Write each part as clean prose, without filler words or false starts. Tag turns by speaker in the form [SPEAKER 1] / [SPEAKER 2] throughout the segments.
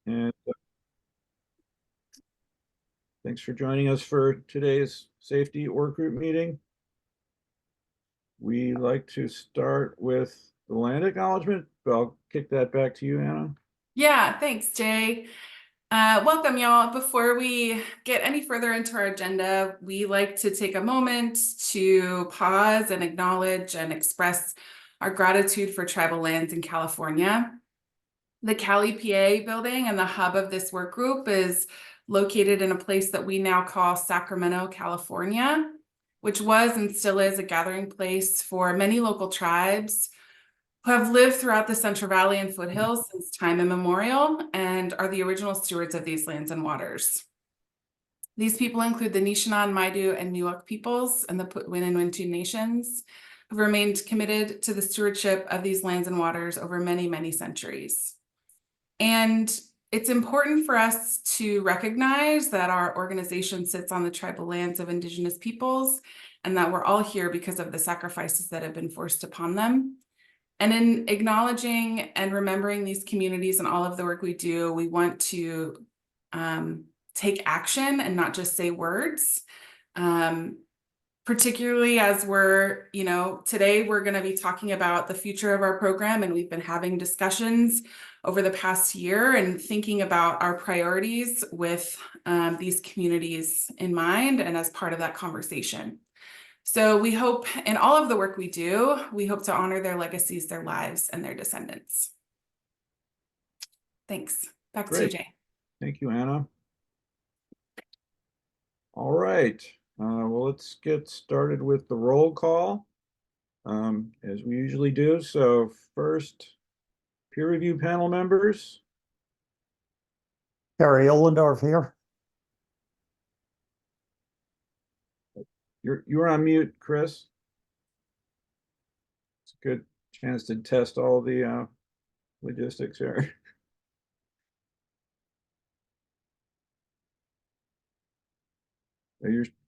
[SPEAKER 1] And thanks for joining us for today's safety work group meeting. We like to start with the land acknowledgement, but I'll kick that back to you, Anna.
[SPEAKER 2] Yeah, thanks, Jay. Welcome, y'all. Before we get any further into our agenda, we like to take a moment to pause and acknowledge and express our gratitude for tribal lands in California. The Cali PA building and the hub of this work group is located in a place that we now call Sacramento, California, which was and still is a gathering place for many local tribes who have lived throughout the Central Valley and foothills since time immemorial and are the original stewards of these lands and waters. These people include the Nishanan, Maidu, and Miwok peoples and the Putwin and Wintu nations, who have remained committed to the stewardship of these lands and waters over many, many centuries. And it's important for us to recognize that our organization sits on the tribal lands of Indigenous peoples and that we're all here because of the sacrifices that have been forced upon them. And in acknowledging and remembering these communities and all of the work we do, we want to take action and not just say words. Particularly as we're, today we're going to be talking about the future of our program, and we've been having discussions over the past year and thinking about our priorities with these communities in mind and as part of that conversation. So we hope in all of the work we do, we hope to honor their legacies, their lives, and their descendants. Thanks. Back to you, Jay.
[SPEAKER 1] Thank you, Anna. All right. Well, let's get started with the roll call, as we usually do. So first, peer review panel members.
[SPEAKER 3] Harry Ollendorf here.
[SPEAKER 1] You're on mute, Chris. It's a good chance to test all the logistics here.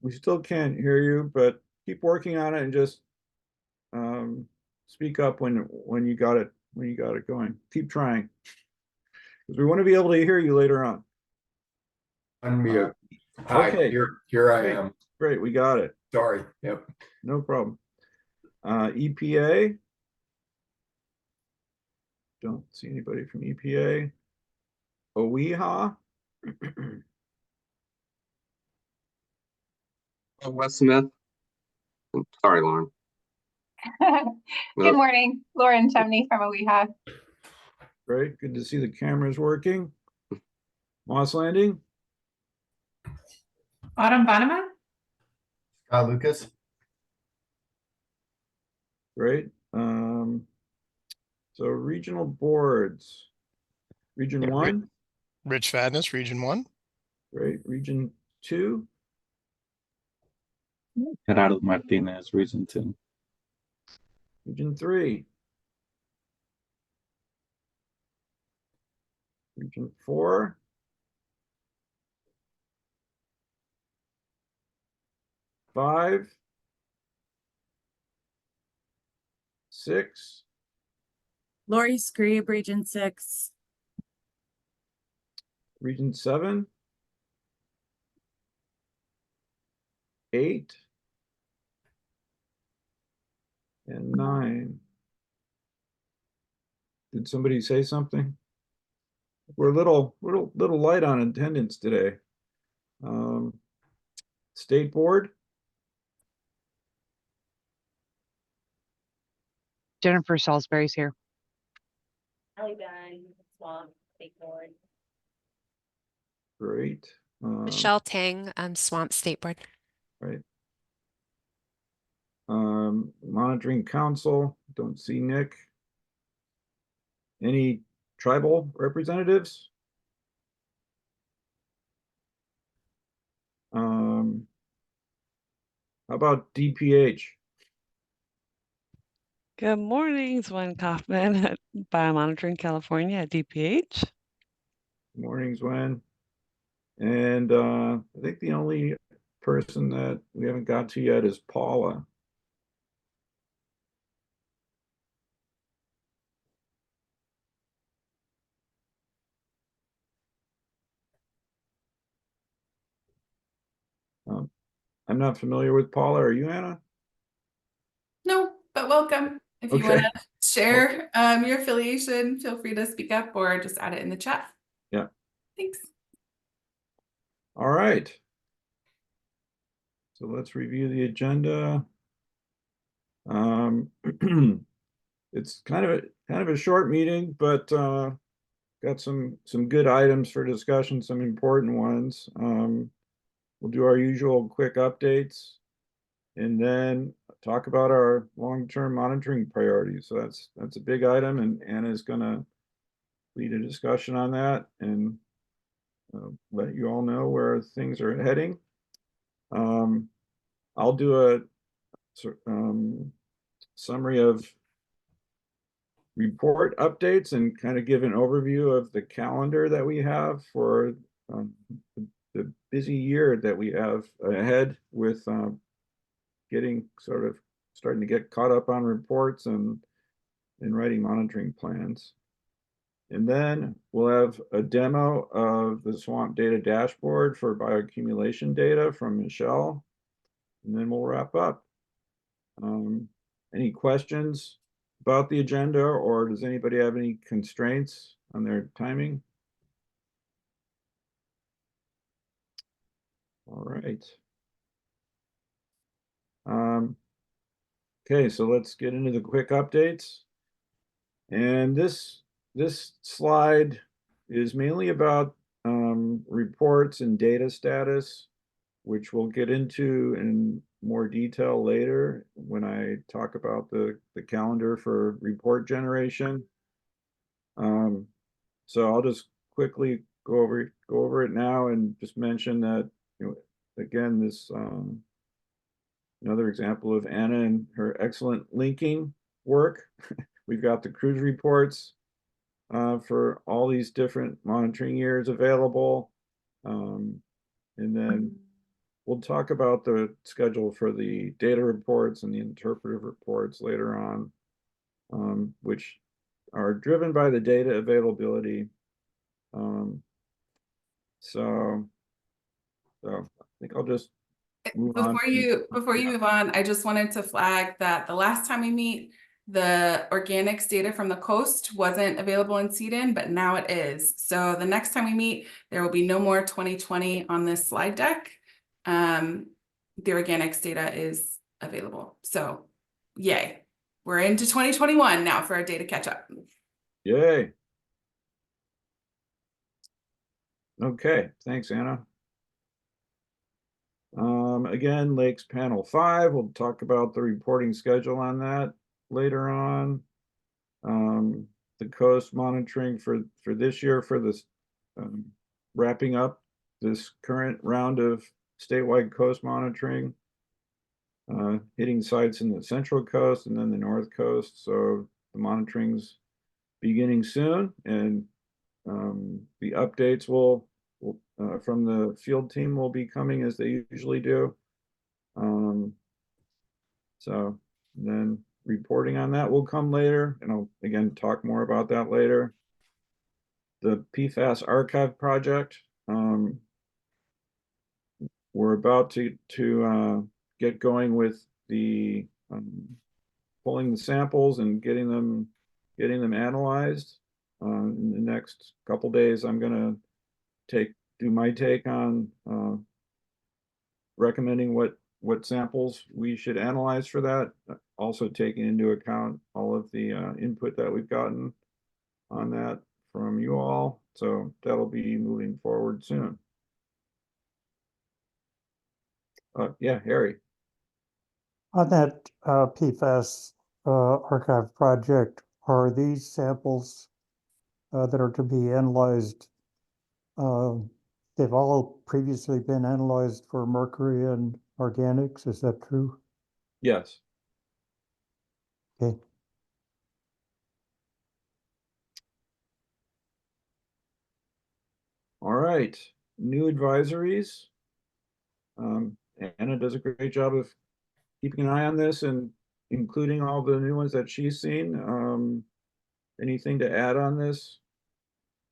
[SPEAKER 1] We still can't hear you, but keep working on it and just speak up when you got it going. Keep trying, because we want to be able to hear you later on.
[SPEAKER 4] Unmute. Hi,
[SPEAKER 1] okay.
[SPEAKER 4] Here I am.
[SPEAKER 1] Great, we got it.
[SPEAKER 4] Sorry. Yep.
[SPEAKER 1] No problem. EPA. Don't see anybody from EPA. OEHA.
[SPEAKER 5] Wes Smith. Sorry, Lauren.
[SPEAKER 6] Good morning, Lauren Chumney from OEHA.
[SPEAKER 1] Great, good to see the cameras working. Moss Landing.
[SPEAKER 7] Autumn Bannerman.
[SPEAKER 4] Lucas.
[SPEAKER 1] Great. So regional boards. Region 1.
[SPEAKER 8] Rich Fadness, Region 1.
[SPEAKER 1] Great. Region 2.
[SPEAKER 9] Gerardo Martinez, Region 2.
[SPEAKER 1] Region 3. Region 4. Five. 6.
[SPEAKER 10] Lori Screeb, Region 6.
[SPEAKER 1] Region 7. 8. And 9. Did somebody say something? We're a little light on attendance today. State board.
[SPEAKER 11] Jennifer Salisbury's here.
[SPEAKER 12] Ellie Dunn, Swamp State Board.
[SPEAKER 1] Great.
[SPEAKER 13] Michelle Tang, Swamp State Board.
[SPEAKER 1] Right. Monitoring Council, don't see Nick. Any tribal representatives? How about DPH?
[SPEAKER 14] Good morning, Gwen Kaufman at Biomonitoring California at DPH.
[SPEAKER 1] Good morning, Gwen. And I think the only person that we haven't got to yet is Paula. I'm not familiar with Paula. Are you, Anna?
[SPEAKER 2] No, but welcome. If you
[SPEAKER 1] Okay.
[SPEAKER 2] want to share your affiliation, feel free to speak up or just add it in the chat.
[SPEAKER 1] Yeah.
[SPEAKER 2] Thanks.
[SPEAKER 1] All right. So let's review the agenda. It's kind of a short meeting, but got some good items for discussion, some important ones. We'll do our usual quick updates and then talk about our long-term monitoring priorities. So that's a big item, and Anna's gonna lead a discussion on that and let you all know where things are heading. I'll do a summary of report updates and kind of give an overview of the calendar that we have for the busy year that we have ahead with getting starting to get caught up on reports and writing monitoring plans. And then we'll have a demo of the swamp data dashboard for bioaccumulation data from Michelle. And then we'll wrap up. Any questions about the agenda, or does anybody have any constraints on their timing? All right. Okay, so let's get into the quick updates. And this slide is mainly about reports and data status, which we'll get into in more detail later when I talk about the calendar for report generation. So I'll just quickly go over it now and just mention that, again, this another example of Anna and her excellent linking work. We've got the cruise reports for all these different monitoring years available. And then we'll talk about the schedule for the data reports and the interpretive reports later on, which are driven by the data availability. So I think I'll just move on.
[SPEAKER 2] Before you move on, I just wanted to flag that the last time we meet, the organics data from the coast wasn't available in CDIN, but now it is. So the next time we meet, there will be no more 2020 on this slide deck. The organics data is available. So yay. We're into 2021 now for our data catch up.
[SPEAKER 1] Yay. Okay, thanks, Anna. Again, Lakes Panel 5, we'll talk about the reporting schedule on that later on. The coast monitoring for this year, for this wrapping up this current round of statewide coast monitoring, hitting sites in the Central Coast and then the North Coast. So the monitoring's beginning soon, and the updates will from the field team will be coming as they usually do. So then reporting on that will come later, and I'll again talk more about that later. The PFAS archive project, we're about to get going with the pulling the samples and getting them analyzed. In the next couple days, I'm gonna do my take on recommending what samples we should analyze for that, also taking into account all of the input that we've gotten on that from you all. So that'll be moving forward soon. Yeah, Harry.
[SPEAKER 3] On that PFAS archive project, are these samples that are to be analyzed, they've all previously been analyzed for mercury and organics, is that true?
[SPEAKER 1] Yes.
[SPEAKER 3] Okay.
[SPEAKER 1] All right, new advisories. Anna does a great job of keeping an eye on this and including all the new ones that she's seen. Anything to add on this,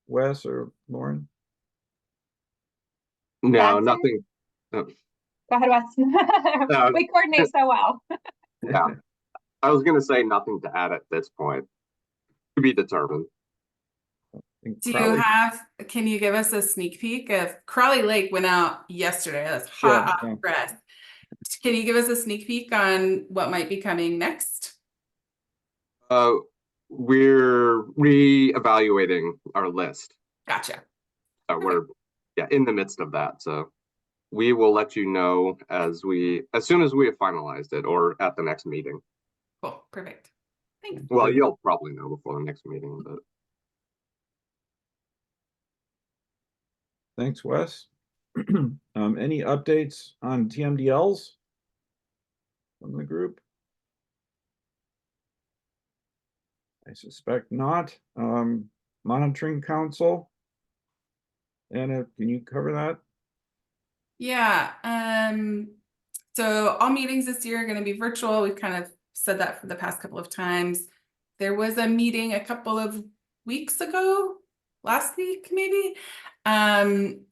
[SPEAKER 1] Wes or Lauren?
[SPEAKER 5] No,
[SPEAKER 6] That's it.
[SPEAKER 5] nothing. Oh,
[SPEAKER 6] Go ahead, Wes. We coordinate so well.
[SPEAKER 5] Yeah, I was going to say nothing to add at this point. To be determined.
[SPEAKER 2] Do you have, can you give us a sneak peek of Crawley Lake went out yesterday? That's hot off the press. Can you give us a sneak peek on what might be coming next?
[SPEAKER 5] We're re-evaluating our list.
[SPEAKER 2] Gotcha.
[SPEAKER 5] We're in the midst of that. So we will let you know as soon as we have finalized it or at the next meeting.
[SPEAKER 2] Cool. Perfect. Thanks.
[SPEAKER 5] Well, you'll probably know before the next meeting, but
[SPEAKER 1] Thanks, Wes. Any updates on TMDLs from the group? I suspect not. Monitoring Council. Anna, can you cover that?
[SPEAKER 2] Yeah. So all meetings this year are going to be virtual. We've kind of said that for the past couple of times. There was a meeting a couple of weeks ago, last week maybe. And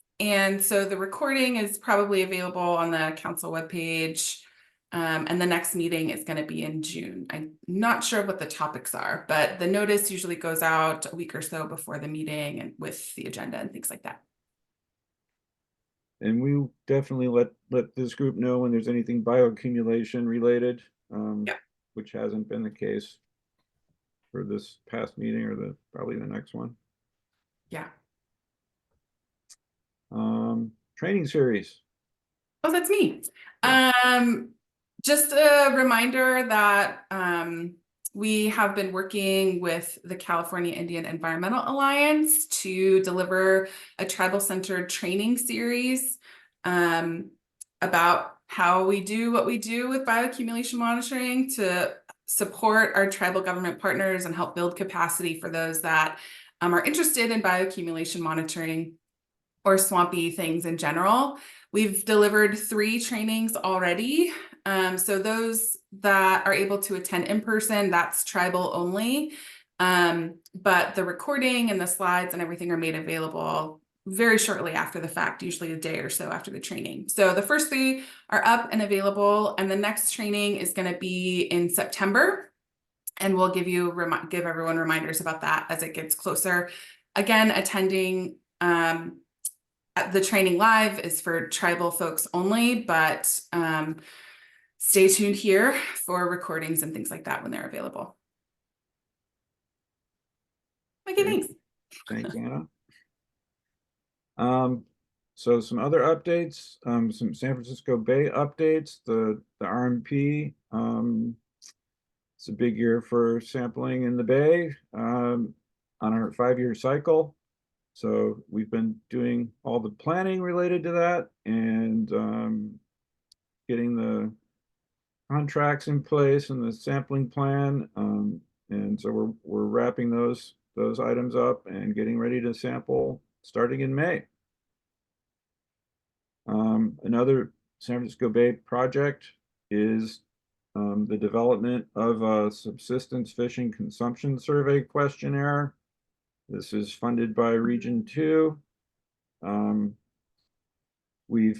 [SPEAKER 2] so the recording is probably available on the council webpage. And the next meeting is going to be in June. I'm not sure what the topics are, but the notice usually goes out a week or so before the meeting and with the agenda and things like that.
[SPEAKER 1] And we definitely let this group know when there's anything bioaccumulation related, which hasn't been the case for this past meeting or probably the next one.
[SPEAKER 2] Yeah.
[SPEAKER 1] Training series.
[SPEAKER 2] Oh, that's me. Just a reminder that we have been working with the California Indian Environmental Alliance to deliver a tribal-centered training series about how we do what we do with bioaccumulation monitoring to support our tribal government partners and help build capacity for those that are interested in bioaccumulation monitoring or swampy things in general. We've delivered 3 trainings already. So those that are able to attend in person, that's tribal only. But the recording and the slides and everything are made available very shortly after the fact, usually a day or so after the training. So the first 3 are up and available, and the next training is going to be in September. And we'll give everyone reminders about that as it gets closer. Again, attending the training live is for tribal folks only, but stay tuned here for recordings and things like that when they're available. Okay, thanks.
[SPEAKER 1] Thanks, Anna. So some other updates, some San Francisco Bay updates, the RMP. It's a big year for sampling in the Bay on our 5-year cycle. So we've been doing all the planning related to that and getting the contracts in place and the sampling plan. And so we're wrapping those items up and getting ready to sample starting in May. Another San Francisco Bay project is the development of a subsistence fishing consumption survey questionnaire. This is funded by Region 2. We're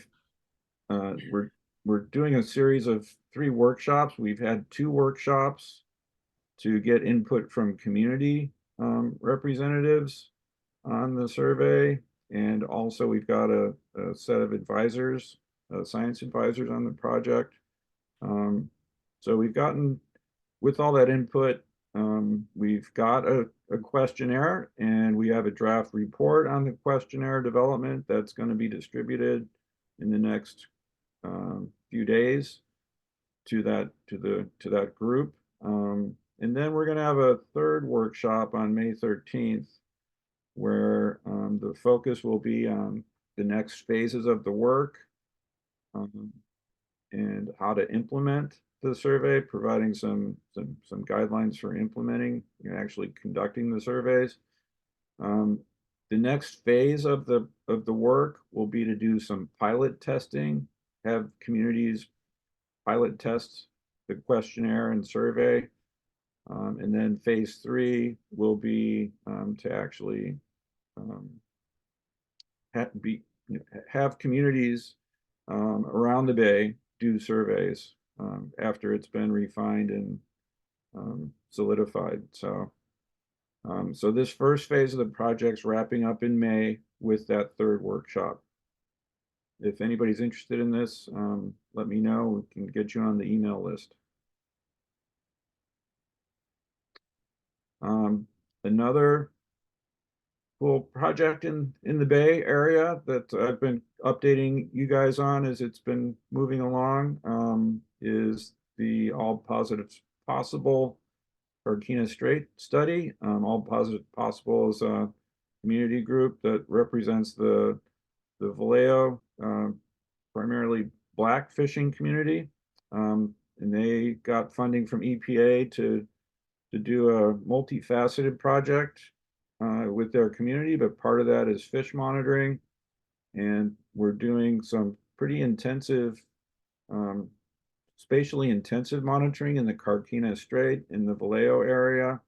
[SPEAKER 1] doing a series of 3 workshops. We've had 2 workshops to get input from community representatives on the survey. And also we've got a set of advisors, science advisors on the project. So we've gotten, with all that input, we've got a questionnaire, and we have a draft report on the questionnaire development that's going to be distributed in the next few days to that group. And then we're going to have a 3rd workshop on May 13th, where the focus will be on the next phases of the work and how to implement the survey, providing some guidelines for implementing and actually conducting the surveys. The next phase of the work will be to do some pilot testing, have communities pilot test the questionnaire and survey. And then phase 3 will be to actually have communities around the bay do surveys after it's been refined and solidified. So, so this first phase of the project's wrapping up in May with that third workshop. If anybody's interested in this, let me know. We can get you on the email list. Another cool project in the Bay Area that I've been updating you guys on as it's been moving along is the All Positives Possible Carquinez Strait study. All Positive Possible is a community group that represents the Vallejo, primarily black fishing community, and they got funding from EPA to do a multifaceted project with their community, but part of that is fish monitoring, and we're doing some pretty intensive, spatially intensive monitoring in the Carquinez Strait in the Vallejo area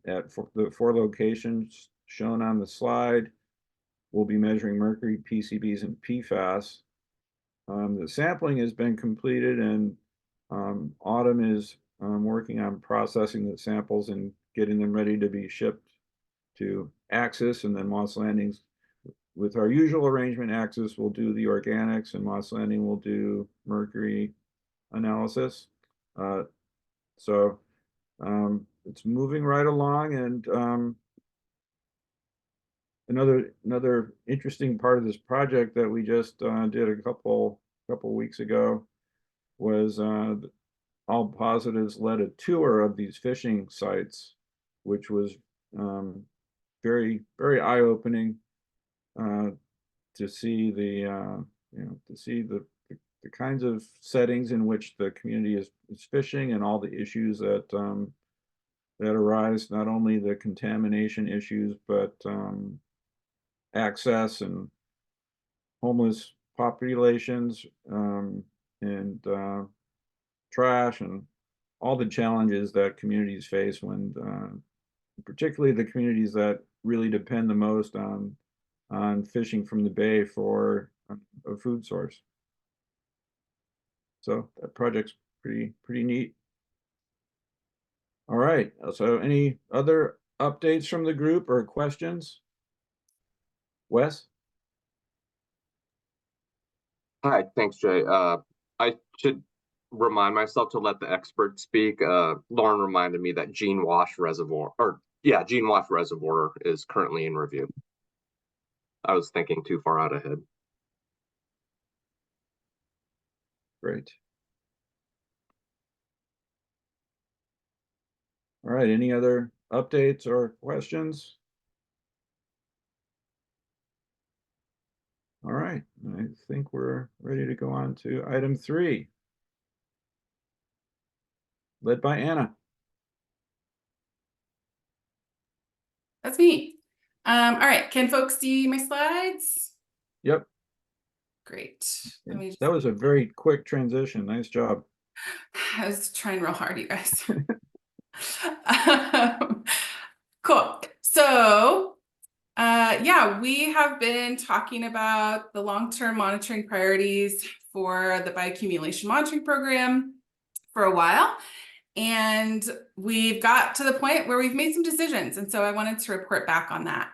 [SPEAKER 1] at the 4 locations shown on the slide. We'll be measuring mercury, PCBs, and PFAS. The sampling has been completed, and Autumn is working on processing the samples and getting them ready to be shipped to Axis, and then Moss Landings. With our usual arrangement, Axis will do the organics and Moss Landing will do mercury analysis. So it's moving right along, and another interesting part of this project that we just did a couple weeks ago was All Positives led a tour of these fishing sites, which was very, very eye-opening to see the kinds of settings in which the community is fishing and all the issues that arise, not only the contamination issues, but access and homeless populations, and trash, and all the challenges that communities face when, particularly the communities that really depend the most on fishing from the bay for a food source. So that project's pretty neat. All right, so any other updates from the group or questions? Wes?
[SPEAKER 5] Hi, thanks, Jay. I should remind myself to let the expert speak. Lauren reminded me that Gene Wash Reservoir is currently in review. I was thinking too far out ahead.
[SPEAKER 1] Great. All right, any other updates or questions? All right, I think we're ready to go on to item 3, led by Anna.
[SPEAKER 2] That's me. All right, can folks see my slides?
[SPEAKER 1] Yep.
[SPEAKER 2] Great.
[SPEAKER 1] That was a very quick transition. Nice job.
[SPEAKER 2] I was trying real hard, you guys. Cool. So, yeah, we have been talking about the long-term monitoring priorities for the bioaccumulation monitoring program for a while. And we've got to the point where we've made some decisions. And so I wanted to report back on that.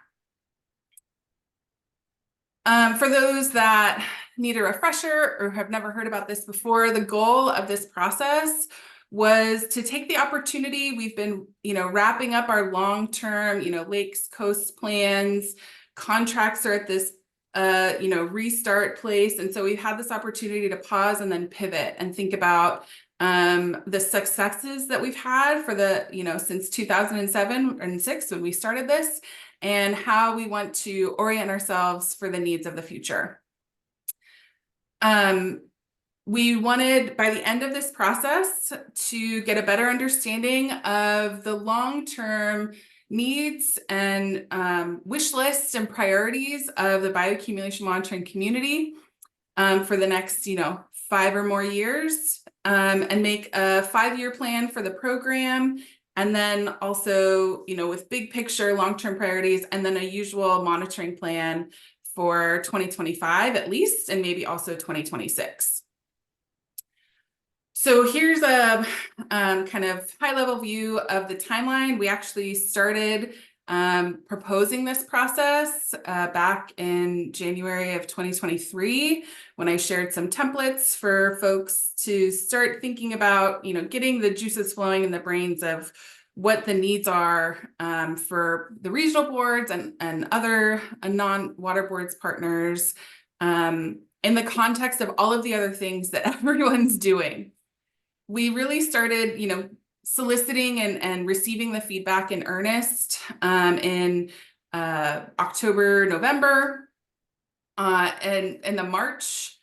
[SPEAKER 2] For those that need a refresher or have never heard about this before, the goal of this process was to take the opportunity. We've been, wrapping up our long-term, lakes, coast plans. Contracts are at this, restart place. And so we've had this opportunity to pause and then pivot and think about the successes that we've had for the, since 2007 and 6 when we started this, and how we want to orient ourselves for the needs of the future. We wanted, by the end of this process, to get a better understanding of the long-term needs and wish lists and priorities of the bioaccumulation monitoring community for the next, 5 or more years, and make a 5-year plan for the program. And then also, with big picture long-term priorities, and then a usual monitoring plan for 2025 at least, and maybe also 2026. So here's a kind of high-level view of the timeline. We actually started proposing this process back in January of 2023, when I shared some templates for folks to start thinking about, getting the juices flowing in the brains of what the needs are for the regional boards and other non-water boards partners in the context of all of the other things that everyone's doing. We really started, soliciting and receiving the feedback in earnest in October, November, and in the March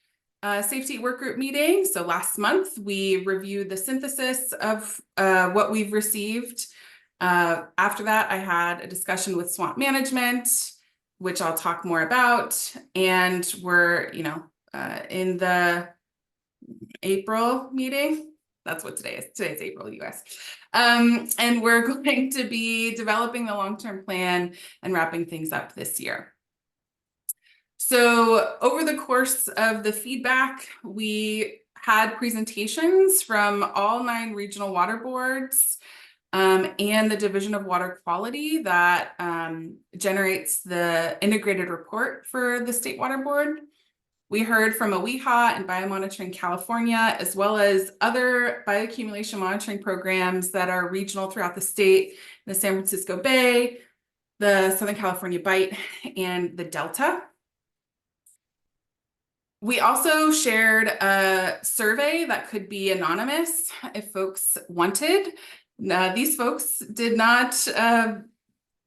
[SPEAKER 2] safety workgroup meeting. So last month, we reviewed the synthesis of what we've received. After that, I had a discussion with swamp management, which I'll talk more about. And we're, in the April meeting. That's what today is. Today's April US. And we're going to be developing the long-term plan and wrapping things up this year. So over the course of the feedback, we had presentations from all 9 regional water boards and the Division of Water Quality that generates the integrated report for the State Water Board. We heard from OEHA and Biomonitoring California, as well as other bioaccumulation monitoring programs that are regional throughout the state, the San Francisco Bay, the Southern California Bight, and the Delta. We also shared a survey that could be anonymous if folks wanted. These folks did not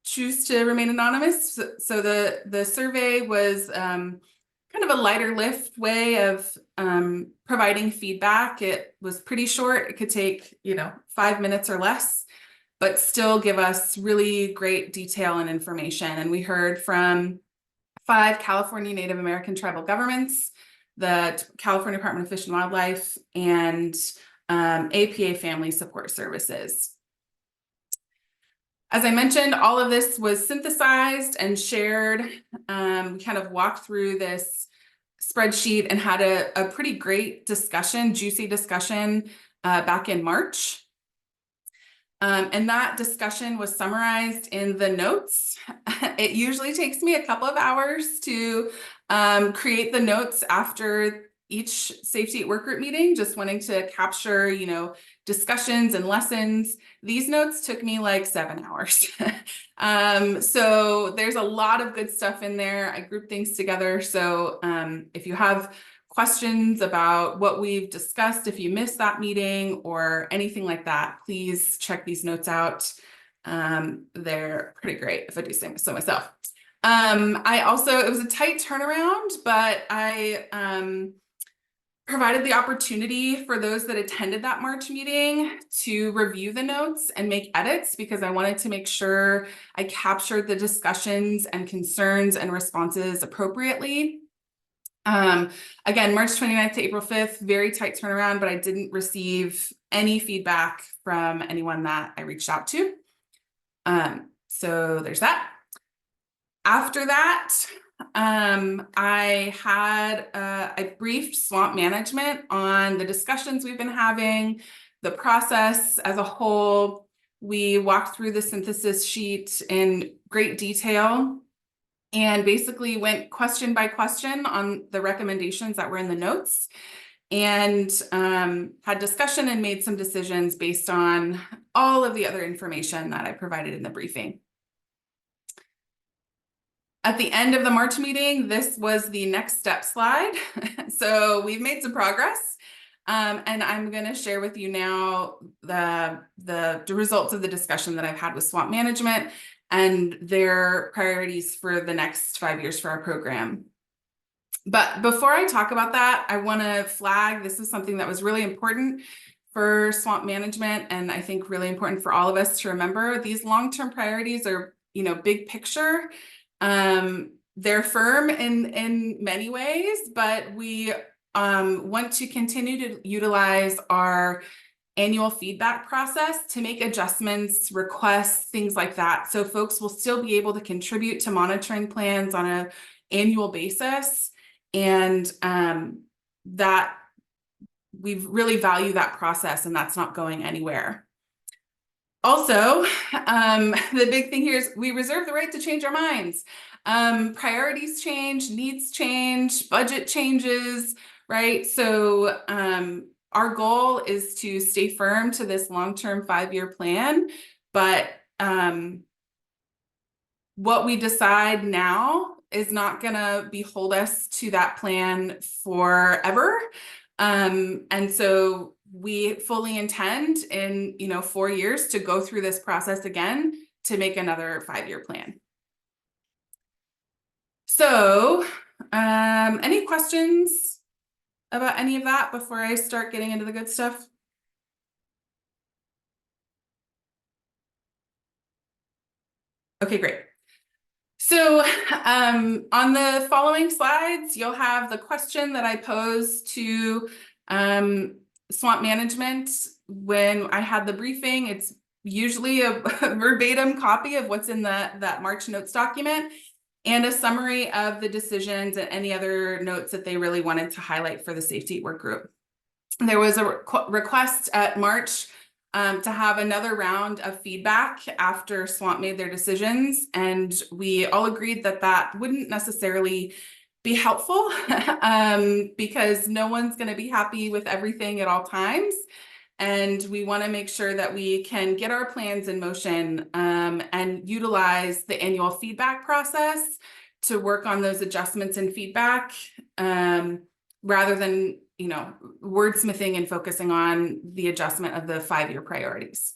[SPEAKER 2] choose to remain anonymous. So the survey was kind of a lighter lift way of providing feedback. It was pretty short. It could take, 5 minutes or less, but still give us really great detail and information. And we heard from 5 California Native American tribal governments, the California Department of Fish and Wildlife, and APA Family Support Services. As I mentioned, all of this was synthesized and shared. We kind of walked through this spreadsheet and had a pretty great discussion, juicy discussion back in March. And that discussion was summarized in the notes. It usually takes me a couple of hours to create the notes after each safety workgroup meeting, just wanting to capture, discussions and lessons. These notes took me like 7 hours. So there's a lot of good stuff in there. I grouped things together. So if you have questions about what we've discussed, if you missed that meeting or anything like that, please check these notes out. They're pretty great, if I do say so myself. It was a tight turnaround, but I provided the opportunity for those that attended that March meeting to review the notes and make edits, because I wanted to make sure I captured the discussions and concerns and responses appropriately. Again, March 29th to April 5th, very tight turnaround, but I didn't receive any feedback from anyone that I reached out to. So there's that. After that, I briefed swamp management on the discussions we've been having, the process as a whole. We walked through the synthesis sheet in great detail and basically went question by question on the recommendations that were in the notes, and had discussion and made some decisions based on all of the other information that I provided in the briefing. At the end of the March meeting, this was the next step slide. So we've made some progress. And I'm going to share with you now the results of the discussion that I've had with swamp management and their priorities for the next 5 years for our program. But before I talk about that, I want to flag this is something that was really important for swamp management, and I think really important for all of us to remember. These long-term priorities are, big picture. They're firm in many ways, but we want to continue to utilize our annual feedback process to make adjustments, requests, things like that. So folks will still be able to contribute to monitoring plans on a annual basis, and that we really value that process, and that's not going anywhere. Also, the big thing here is we reserve the right to change our minds. Priorities change, needs change, budget changes, right? So our goal is to stay firm to this long-term 5-year plan, but what we decide now is not going to behold us to that plan forever. And so we fully intend in 4 years to go through this process again to make another 5-year plan. So any questions about any of that before I start getting into the good stuff? Okay, great. So on the following slides, you'll have the question that I posed to Swamp Management when I had the briefing. It's usually a verbatim copy of what's in that March notes document and a summary of the decisions and any other notes that they really wanted to highlight for the safety work group. There was a request at March to have another round of feedback after Swamp made their decisions, and we all agreed that that wouldn't necessarily be helpful because no one's going to be happy with everything at all times, and we want to make sure that we can get our plans in motion and utilize the annual feedback process to work on those adjustments and feedback rather than wordsmithing and focusing on the adjustment of the 5-year priorities.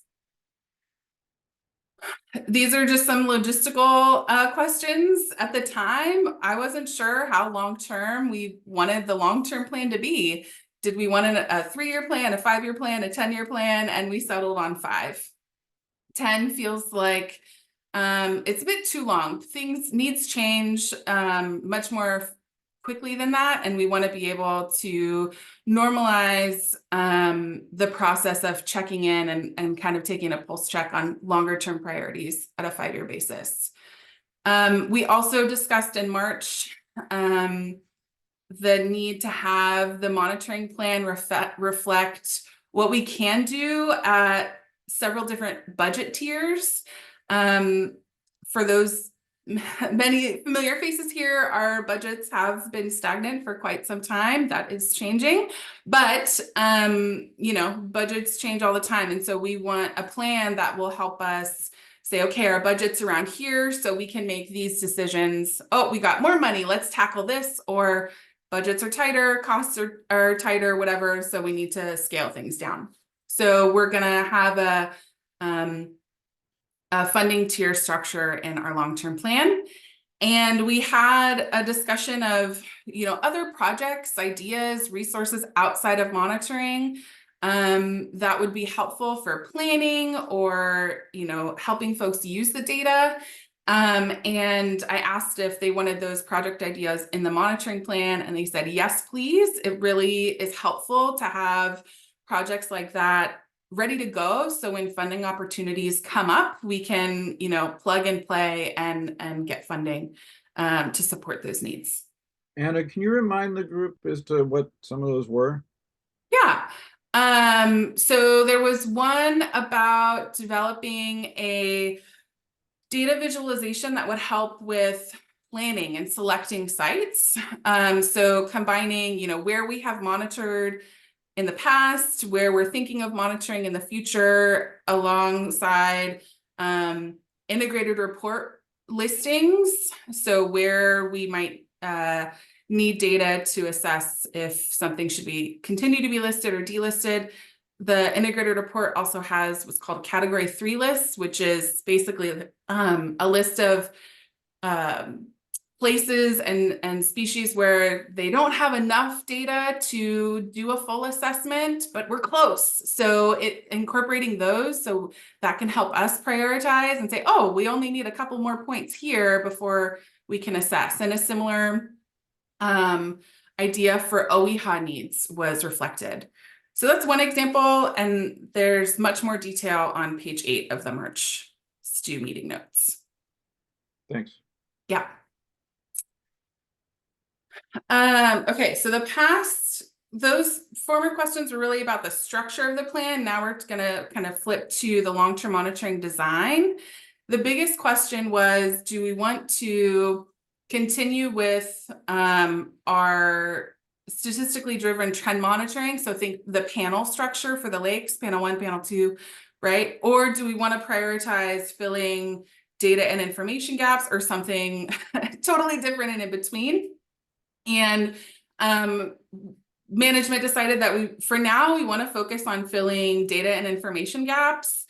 [SPEAKER 2] These are just some logistical questions. At the time, I wasn't sure how long-term we wanted the long-term plan to be. Did we want a 3-year plan, a 5-year plan, a 10-year plan? And we settled on 5. 10 feels like it's a bit too long. Needs change much more quickly than that, and we want to be able to normalize the process of checking in and kind of taking a pulse check on longer term priorities at a 5-year basis. We also discussed in March the need to have the monitoring plan reflect what we can do at several different budget tiers. For those many familiar faces here, our budgets have been stagnant for quite some time. That is changing, but budgets change all the time, and so we want a plan that will help us say, okay, our budget's around here, so we can make these decisions. Oh, we got more money, let's tackle this, or budgets are tighter, costs are tighter, whatever, so we need to scale things down. So we're gonna have a funding tier structure in our long-term plan. And we had a discussion of, other projects, ideas, resources outside of monitoring that would be helpful for planning or, helping folks use the data. And I asked if they wanted those project ideas in the monitoring plan, and they said, yes, please. It really is helpful to have projects like that ready to go. So when funding opportunities come up, we can, plug and play and get funding to support those needs.
[SPEAKER 1] Anna, can you remind the group as to what some of those were?
[SPEAKER 2] Yeah. So there was one about developing a data visualization that would help with planning and selecting sites. So combining, where we have monitored in the past, where we're thinking of monitoring in the future, alongside integrated report listings. So where we might need data to assess if something should continue to be listed or delisted. The integrated report also has what's called category 3 lists, which is basically a list of places and species where they don't have enough data to do a full assessment, but we're close. So incorporating those, so that can help us prioritize and say, oh, we only need a couple more points here before we can assess. And a similar idea for OEHA needs was reflected. So that's one example, and there's much more detail on page 8 of the March STU meeting notes.
[SPEAKER 1] Thanks.
[SPEAKER 2] Yeah. Okay, so those former questions were really about the structure of the plan. Now we're gonna kind of flip to the long-term monitoring design. The biggest question was, do we want to continue with our statistically driven trend monitoring? So think the panel structure for the lakes, panel 1, panel 2, right? Or do we want to prioritize filling data and information gaps, or something totally different and in between? And management decided that for now, we want to focus on filling data and information gaps.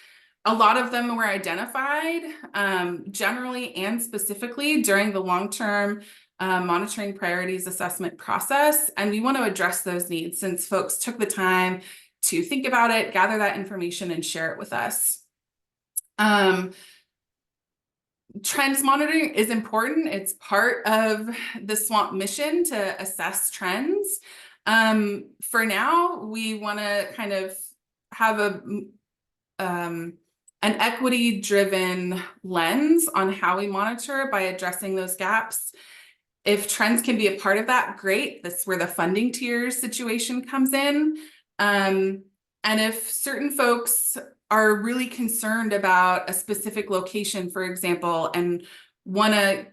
[SPEAKER 2] A lot of them were identified generally and specifically during the long-term monitoring priorities assessment process. And we want to address those needs since folks took the time to think about it, gather that information, and share it with us. Trends monitoring is important. It's part of the SWAMP mission to assess trends. For now, we want to kind of have an equity-driven lens on how we monitor by addressing those gaps. If trends can be a part of that, great. That's where the funding tiers situation comes in. And if certain folks are really concerned about a specific location, for example, and want to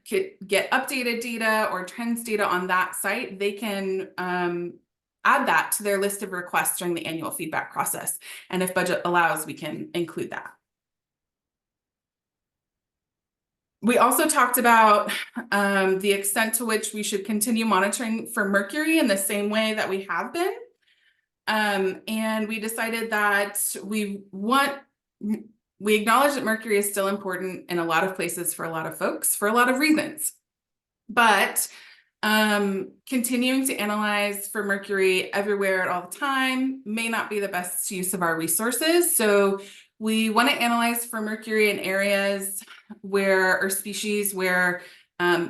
[SPEAKER 2] get updated data or trends data on that site, they can add that to their list of requests during the annual feedback process. And if budget allows, we can include that. We also talked about the extent to which we should continue monitoring for mercury in the same way that we have been. And we decided that we acknowledge that mercury is still important in a lot of places for a lot of folks for a lot of reasons. But continuing to analyze for mercury everywhere at all the time may not be the best use of our resources. So we want to analyze for mercury in areas or species where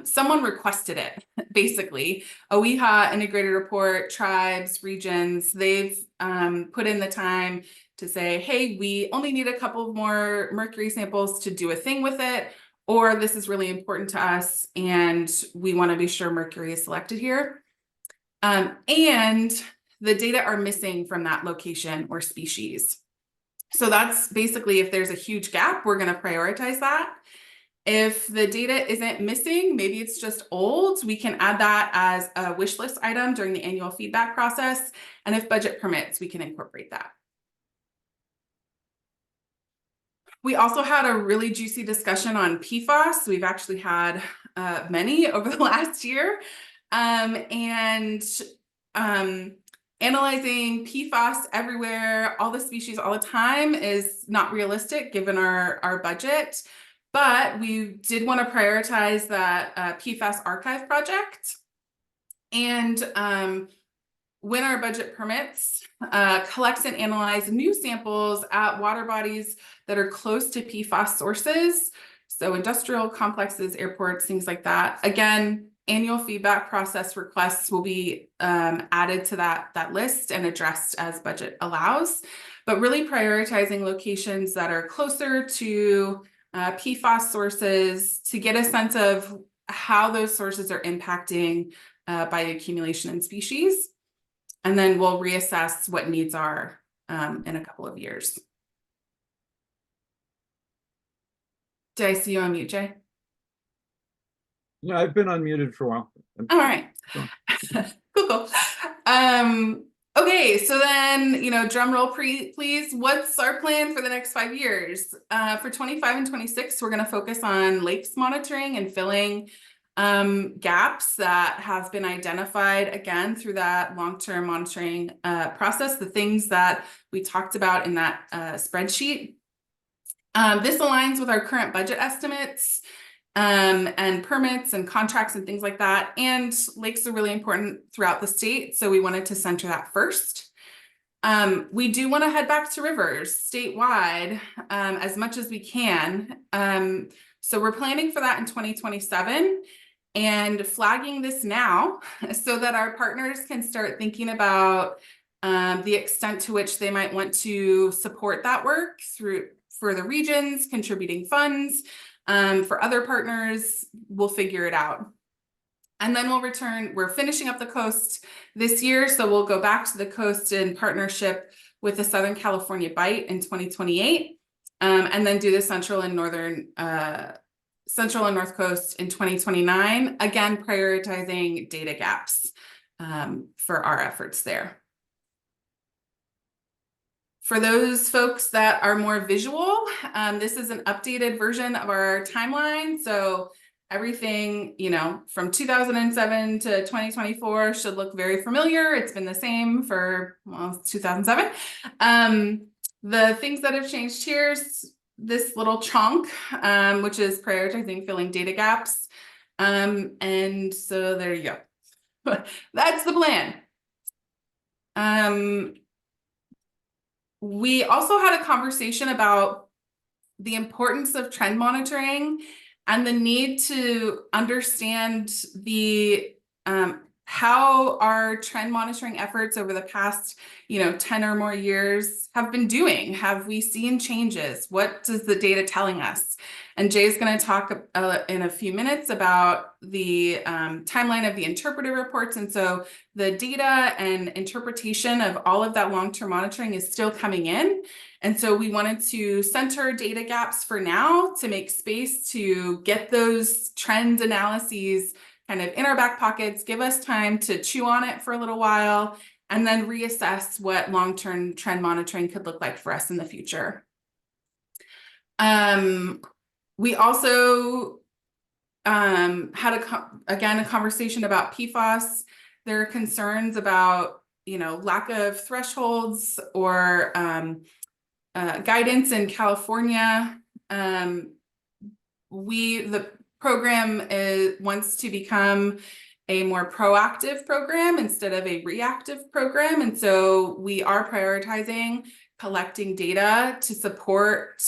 [SPEAKER 2] someone requested it, basically. OEHA integrated report, tribes, regions, they've put in the time to say, hey, we only need a couple more mercury samples to do a thing with it, or this is really important to us and we want to be sure mercury is selected here. And the data are missing from that location or species. So that's basically, if there's a huge gap, we're going to prioritize that. If the data isn't missing, maybe it's just old, we can add that as a wish list item during the annual feedback process. And if budget permits, we can incorporate that. We also had a really juicy discussion on PFAS. We've actually had many over the last year. Analyzing PFAS everywhere, all the species all the time is not realistic given our budget. But we did want to prioritize that PFAS archive project. And when our budget permits, collects and analyze new samples at water bodies that are close to PFAS sources. So industrial complexes, airports, things like that. Again, annual feedback process requests will be added to that list and addressed as budget allows. But really prioritizing locations that are closer to PFAS sources to get a sense of how those sources are impacting bioaccumulation in species. And then we'll reassess what needs are in a couple of years. Did I see you on mute, Jay?
[SPEAKER 1] Yeah, I've been unmuted for a while.
[SPEAKER 2] All right. Cool. Okay, so then, drum roll, please. What's our plan for the next 5 years? For 25 and 26, we're going to focus on lakes monitoring and filling gaps that have been identified, again, through that long-term monitoring process, the things that we talked about in that spreadsheet. This aligns with our current budget estimates and permits and contracts and things like that. And lakes are really important throughout the state, so we wanted to center that first. We do want to head back to rivers statewide as much as we can. So we're planning for that in 2027 and flagging this now so that our partners can start thinking about the extent to which they might want to support that work for the regions, contributing funds. For other partners, we'll figure it out. And then we'll return, we're finishing up the coast this year, so we'll go back to the coast in partnership with the Southern California Bight in 2028, and then do the Central and North Coast in 2029, again, prioritizing data gaps for our efforts there. For those folks that are more visual, this is an updated version of our timeline. So everything, you know, from 2007 to 2024 should look very familiar. It's been the same for, well, 2007. The things that have changed here is this little chunk, which is prioritizing filling data gaps. And so there you go. That's the plan. We also had a conversation about the importance of trend monitoring and the need to understand the how our trend monitoring efforts over the past, 10 or more years have been doing. Have we seen changes? What does the data telling us? And Jay's going to talk in a few minutes about the timeline of the interpretive reports. And so the data and interpretation of all of that long-term monitoring is still coming in. And so we wanted to center data gaps for now to make space to get those trend analyses kind of in our back pockets, give us time to chew on it for a little while, and then reassess what long-term trend monitoring could look like for us in the future. We also had a conversation about PFAS. There are concerns about, lack of thresholds or guidance in California. The program wants to become a more proactive program instead of a reactive program. And so we are prioritizing collecting data to support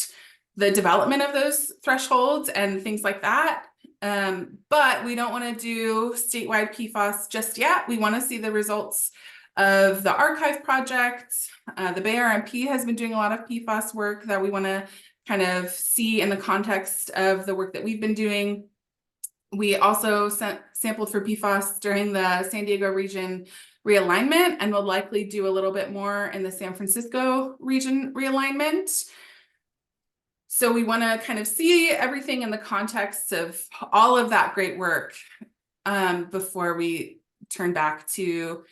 [SPEAKER 2] the development of those thresholds and things like that. But we don't want to do statewide PFAS just yet. We want to see the results of the archive project. The Bay RMP has been doing a lot of PFAS work that we want to kind of see in the context of the work that we've been doing. We also sampled for PFAS during the San Diego region realignment, and will likely do a little bit more in the San Francisco region realignment. So we want to kind of see everything in the context of all of that great work before we turn back to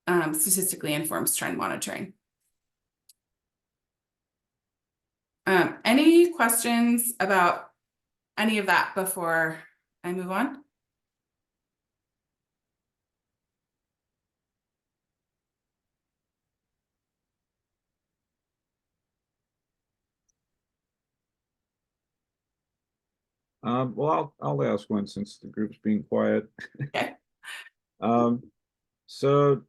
[SPEAKER 2] statistically informed trend monitoring. Any questions about any of that before I move on?
[SPEAKER 1] Well, I'll ask one since the group's being quiet.
[SPEAKER 2] Okay.
[SPEAKER 1] So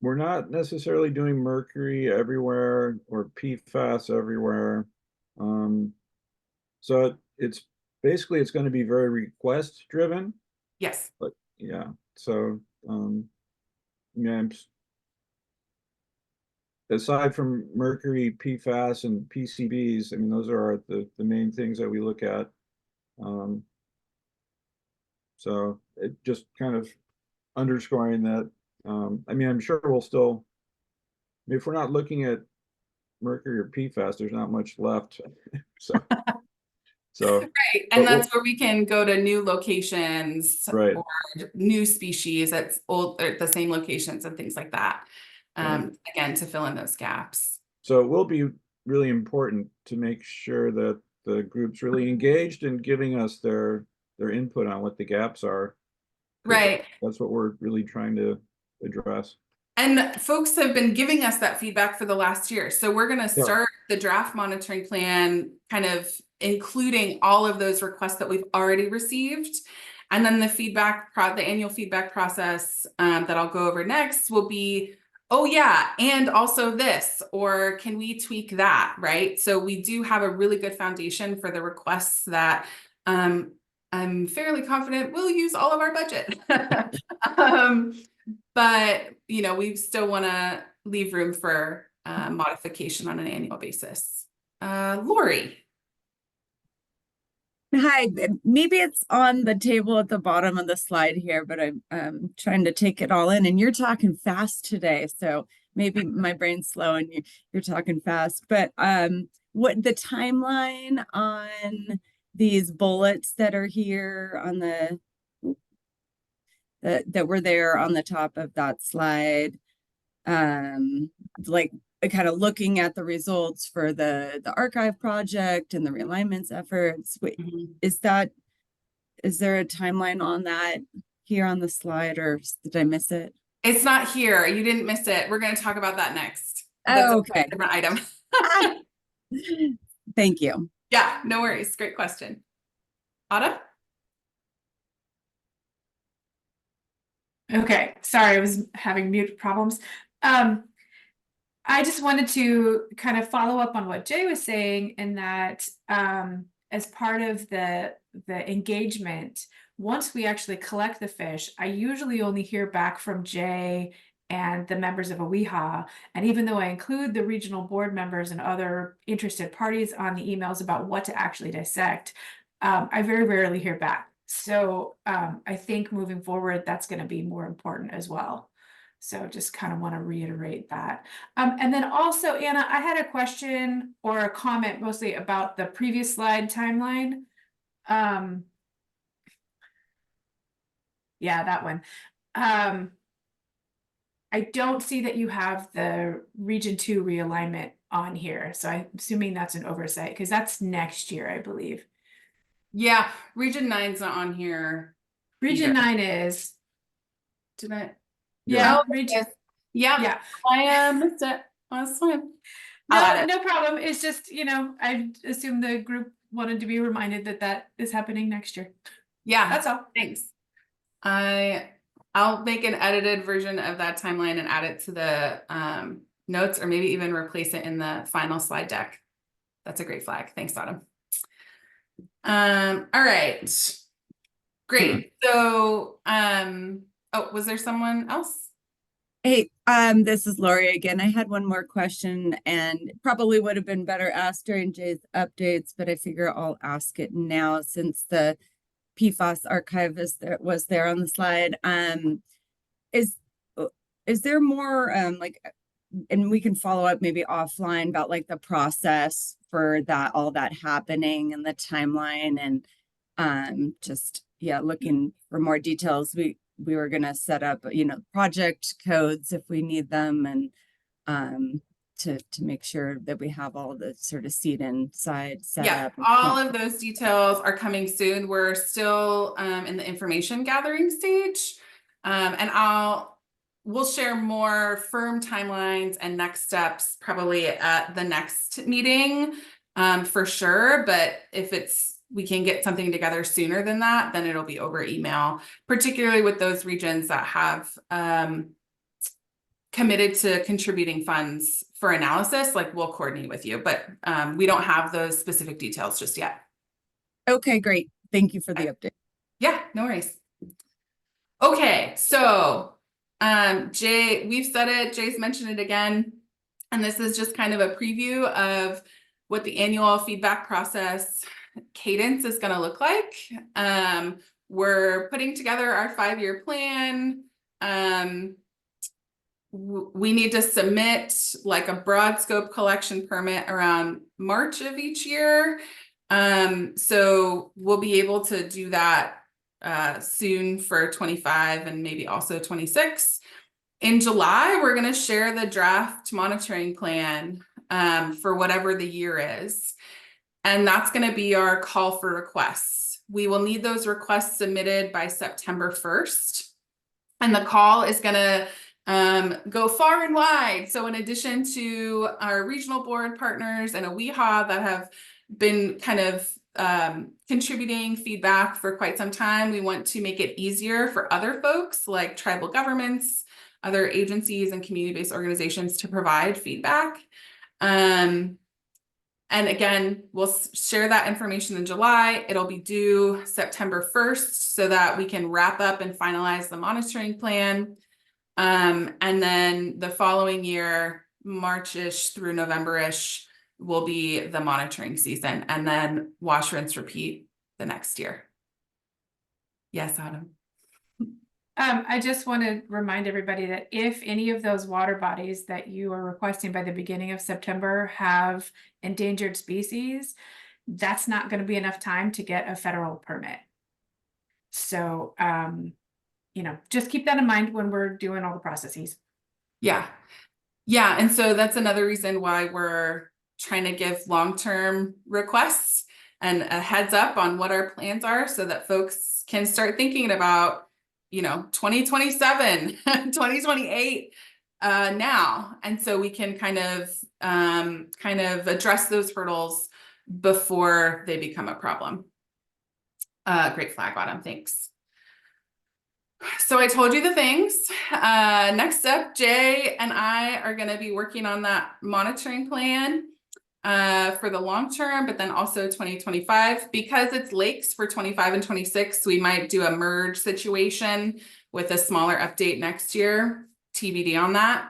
[SPEAKER 1] we're not necessarily doing mercury everywhere or PFAS everywhere. So it's basically, it's going to be very request driven.
[SPEAKER 2] Yes.
[SPEAKER 1] But yeah, so yeah, aside from mercury, PFAS, and PCBs, I mean, those are the main things that we look at. So it just kind of underscoring that. I mean, I'm sure we'll still, if we're not looking at mercury or PFAS, there's not much left. So
[SPEAKER 2] right, and that's where we can go to new locations,
[SPEAKER 1] right,
[SPEAKER 2] or new species that's old or the same locations and things like that. Again, to fill in those gaps.
[SPEAKER 1] So it will be really important to make sure that the group's really engaged in giving us their input on what the gaps are.
[SPEAKER 2] Right.
[SPEAKER 1] That's what we're really trying to address.
[SPEAKER 2] And folks have been giving us that feedback for the last year. So we're going to start the draft monitoring plan, kind of including all of those requests that we've already received. And then the feedback, the annual feedback process that I'll go over next will be, oh yeah, and also this, or can we tweak that, right? So we do have a really good foundation for the requests that I'm fairly confident we'll use all of our budget. But, we still want to leave room for modification on an annual basis. Lori.
[SPEAKER 10] Hi, maybe it's on the table at the bottom of the slide here, but I'm trying to take it all in, and you're talking fast today, so maybe my brain's slow and you're talking fast. But what the timeline on these bullets that are here on the that were there on the top of that slide, like kind of looking at the results for the archive project and the realignments efforts. Wait, is there a timeline on that here on the slide, or did I miss it?
[SPEAKER 2] It's not here. You didn't miss it. We're going to talk about that next.
[SPEAKER 10] Oh, okay.
[SPEAKER 2] A different item.
[SPEAKER 10] Thank you.
[SPEAKER 2] Yeah, no worries. Great question. Autumn?
[SPEAKER 7] Okay, sorry, I was having mute problems. I just wanted to kind of follow up on what Jay was saying, in that as part of the engagement, once we actually collect the fish, I usually only hear back from Jay and the members of AWIHA. And even though I include the regional board members and other interested parties on the emails about what to actually dissect, I very rarely hear back. So I think moving forward, that's going to be more important as well. So just kind of want to reiterate that. And then also, Anna, I had a question or a comment mostly about the previous slide timeline. Yeah, that one. I don't see that you have the Region 2 realignment on here. So I'm assuming that's an oversight, because that's next year, I believe.
[SPEAKER 2] Yeah, Region 9's not on here.
[SPEAKER 7] Region 9 is.
[SPEAKER 2] Did I?
[SPEAKER 7] Yeah,
[SPEAKER 2] Oh,
[SPEAKER 7] Region.
[SPEAKER 2] Yeah,
[SPEAKER 7] Yeah.
[SPEAKER 2] I missed it. That's fine.
[SPEAKER 7] No problem. It's just, I assume the group wanted to be reminded that that is happening next year.
[SPEAKER 2] Yeah,
[SPEAKER 7] That's all.
[SPEAKER 2] Thanks. I'll make an edited version of that timeline and add it to the notes, or maybe even replace it in the final slide deck. That's a great flag. Thanks, Autumn. All right. Great. So, oh, was there someone else?
[SPEAKER 10] Hey, this is Lori again. I had one more question, and probably would have been better asked during Jay's updates, but I figure I'll ask it now since the PFAS archive was there on the slide. Is there more like, and we can follow up maybe offline about like the process for all that happening and the timeline, and just looking for more details. We were gonna set up project codes if we need them, and to make sure that we have all the sort of seed inside set up.
[SPEAKER 2] All of those details are coming soon. We're still in the information gathering stage, and we'll share more firm timelines and next steps probably at the next meeting, for sure. But if we can get something together sooner than that, then it'll be over email, particularly with those regions that have committed to contributing funds for analysis. Like, we'll coordinate with you, but we don't have those specific details just yet.
[SPEAKER 10] Okay, great. Thank you for the update.
[SPEAKER 2] Yeah, no worries. Okay, so Jay, we've said it, Jay's mentioned it again, and this is just kind of a preview of what the annual feedback process cadence is going to look like. We're putting together our 5-year plan. We need to submit like a broad scope collection permit around March of each year. So we'll be able to do that soon for 25 and maybe also 26. In July, we're going to share the draft monitoring plan for whatever the year is. And that's going to be our call for requests. We will need those requests submitted by September 1st. And the call is going to go far and wide. So in addition to our regional board partners and AWIHA that have been kind of contributing feedback for quite some time, we want to make it easier for other folks like tribal governments, other agencies, and community-based organizations to provide feedback. And again, we'll share that information in July. It'll be due September 1st so that we can wrap up and finalize the monitoring plan. And then the following year, March-ish through November-ish, will be the monitoring season, and then wash, rinse, repeat the next year. Yes, Autumn.
[SPEAKER 7] I just want to remind everybody that if any of those water bodies that you are requesting by the beginning of September have endangered species, that's not going to be enough time to get a federal permit. So, just keep that in mind when we're doing all the processes.
[SPEAKER 2] Yeah. Yeah. And so that's another reason why we're trying to give long-term requests and a heads up on what our plans are so that folks can start thinking about, 2027, 2028 now. And so we can kind of address those hurdles before they become a problem. Great flag, Autumn. Thanks. So I told you the things. Next up, Jay and I are going to be working on that monitoring plan for the long term, but then also 2025. Because it's lakes for 25 and 26, we might do a merge situation with a smaller update next year. TBD on that.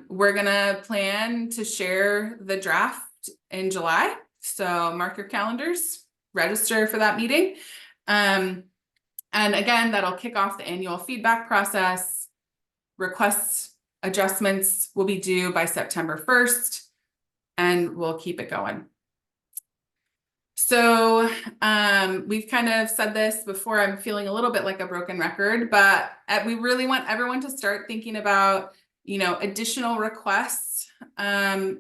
[SPEAKER 2] We're going to plan to share the draft in July. So mark your calendars, register for that meeting. And again, that'll kick off the annual feedback process. Requests, adjustments will be due by September 1st, and we'll keep it going. So we've kind of said this before. I'm feeling a little bit like a broken record, but we really want everyone to start thinking about, additional requests for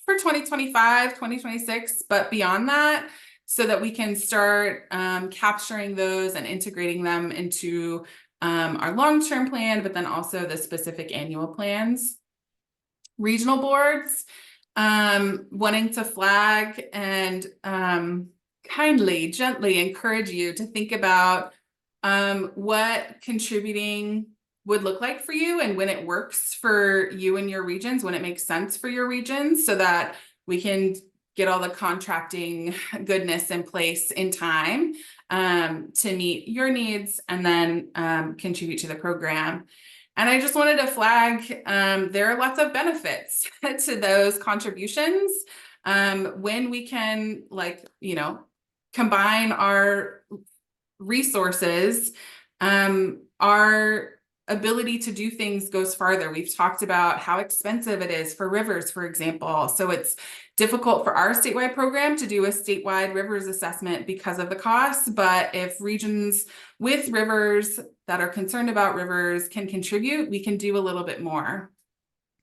[SPEAKER 2] 2025, 2026, but beyond that, so that we can start capturing those and integrating them into our long-term plan, but then also the specific annual plans. Regional boards, wanting to flag and kindly, gently encourage you to think about what contributing would look like for you and when it works for you and your regions, when it makes sense for your regions, so that we can get all the contracting goodness in place in time to meet your needs and then contribute to the program. And I just wanted to flag, there are lots of benefits to those contributions when we can, combine our resources. Our ability to do things goes farther. We've talked about how expensive it is for rivers, for example. So it's difficult for our statewide program to do a statewide rivers assessment because of the costs. But if regions with rivers that are concerned about rivers can contribute, we can do a little bit more,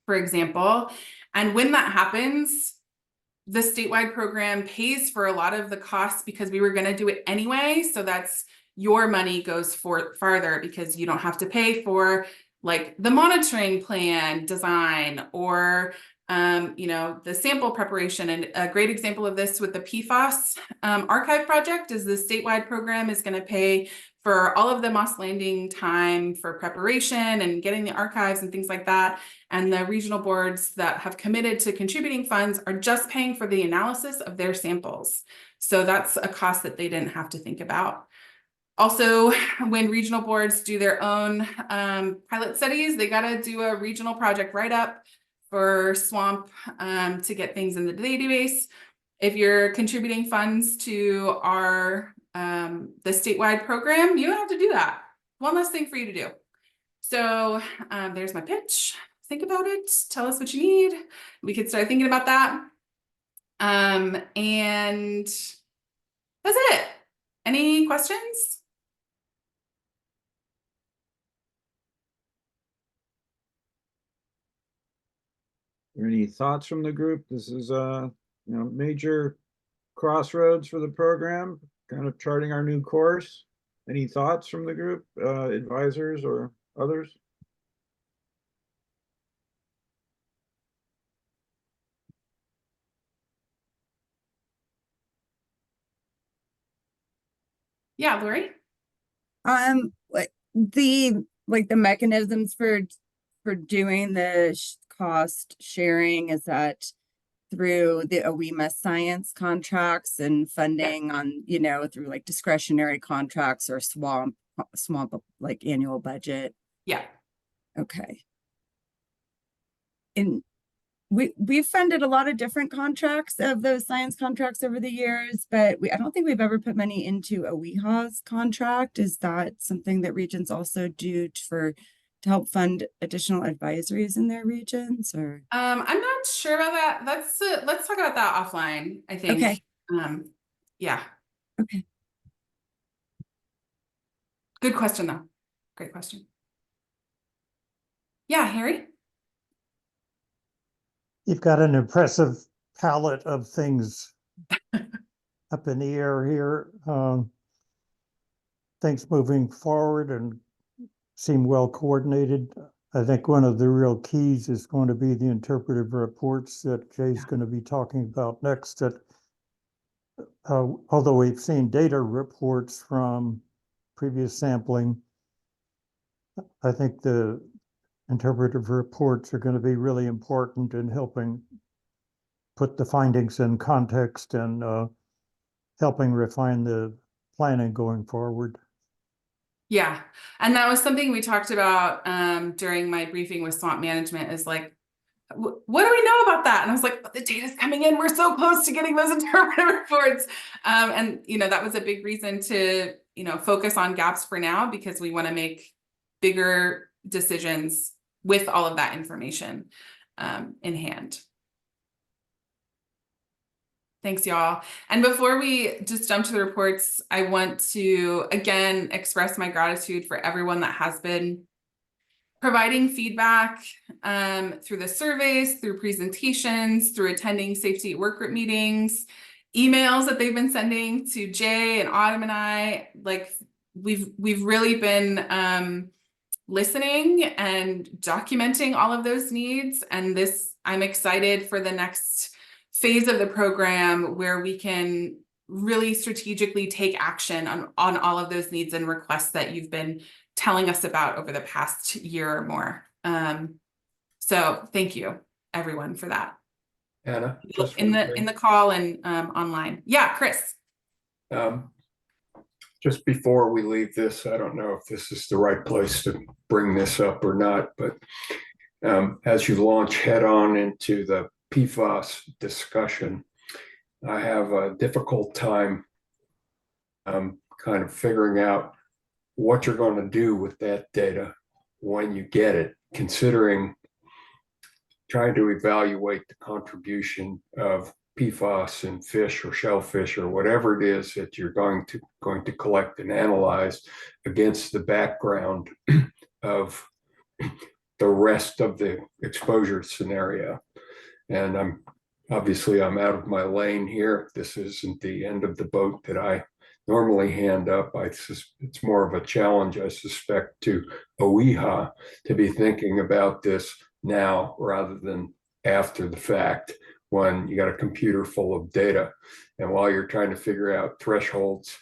[SPEAKER 2] for example. And when that happens, the statewide program pays for a lot of the costs because we were going to do it anyway. So that's your money goes farther because you don't have to pay for the monitoring plan design or the sample preparation. And a great example of this with the PFAS archive project is the statewide program is going to pay for all of the Moss Landing time for preparation and getting the archives and things like that. And the regional boards that have committed to contributing funds are just paying for the analysis of their samples. So that's a cost that they didn't have to think about. Also, when regional boards do their own pilot studies, they got to do a regional project write-up for swamp to get things in the database. If you're contributing funds to our the statewide program, you don't have to do that. One less thing for you to do. So there's my pitch. Think about it. Tell us what you need. We could start thinking about that. And that's it. Any questions?
[SPEAKER 1] Any thoughts from the group? This is a major crossroads for the program, kind of charting our new course. Any thoughts from the group, advisors or others?
[SPEAKER 2] Yeah, Lori.
[SPEAKER 10] The mechanisms for doing the cost sharing, is that through the OEMA science contracts and funding on, through discretionary contracts or swamp annual budget?
[SPEAKER 2] Yeah.
[SPEAKER 10] Okay. And we've funded a lot of different contracts of those science contracts over the years, but I don't think we've ever put money into a WEHA's contract. Is that something that regions also do to help fund additional advisories in their regions? Or
[SPEAKER 2] I'm not sure about that. Let's talk about that offline, I think.
[SPEAKER 10] Okay.
[SPEAKER 2] Yeah.
[SPEAKER 10] Okay.
[SPEAKER 2] Good question though. Great question. Yeah, Harry?
[SPEAKER 3] You've got an impressive palette of things up in the air here. Things moving forward and seem well coordinated. I think one of the real keys is going to be the interpretive reports that Jay's going to be talking about next. That although we've seen data reports from previous sampling, I think the interpretive reports are going to be really important in helping put the findings in context and helping refine the planning going forward.
[SPEAKER 2] Yeah. And that was something we talked about during my briefing with swamp management is like, what do we know about that? And I was like, the data's coming in. We're so close to getting those interpretive reports. And, that was a big reason to, focus on gaps for now, because we want to make bigger decisions with all of that information in hand. Thanks, y'all. And before we just jump to the reports, I want to, again, express my gratitude for everyone that has been providing feedback through the surveys, through presentations, through attending safety workgroup meetings, emails that they've been sending to Jay and Autumn and I. Like, we've really been listening and documenting all of those needs. And I'm excited for the next phase of the program where we can really strategically take action on all of those needs and requests that you've been telling us about over the past year or more. So thank you, everyone, for that.
[SPEAKER 15] Anna, just
[SPEAKER 2] in the call and online. Yeah, Chris.
[SPEAKER 15] Just before we leave this, I don't know if this is the right place to bring this up or not, but as you launch head on into the PFAS discussion, I have a difficult time kind of figuring out what you're going to do with that data when you get it, considering trying to evaluate the contribution of PFAS in fish or shellfish or whatever it is that you're going to collect and analyze against the background of the rest of the exposure scenario. And I'm out of my lane here. This isn't the end of the boat that I normally hand up. It's more of a challenge, I suspect, to OEHA to be thinking about this now rather than after the fact, when you got a computer full of data. And while you're trying to figure out thresholds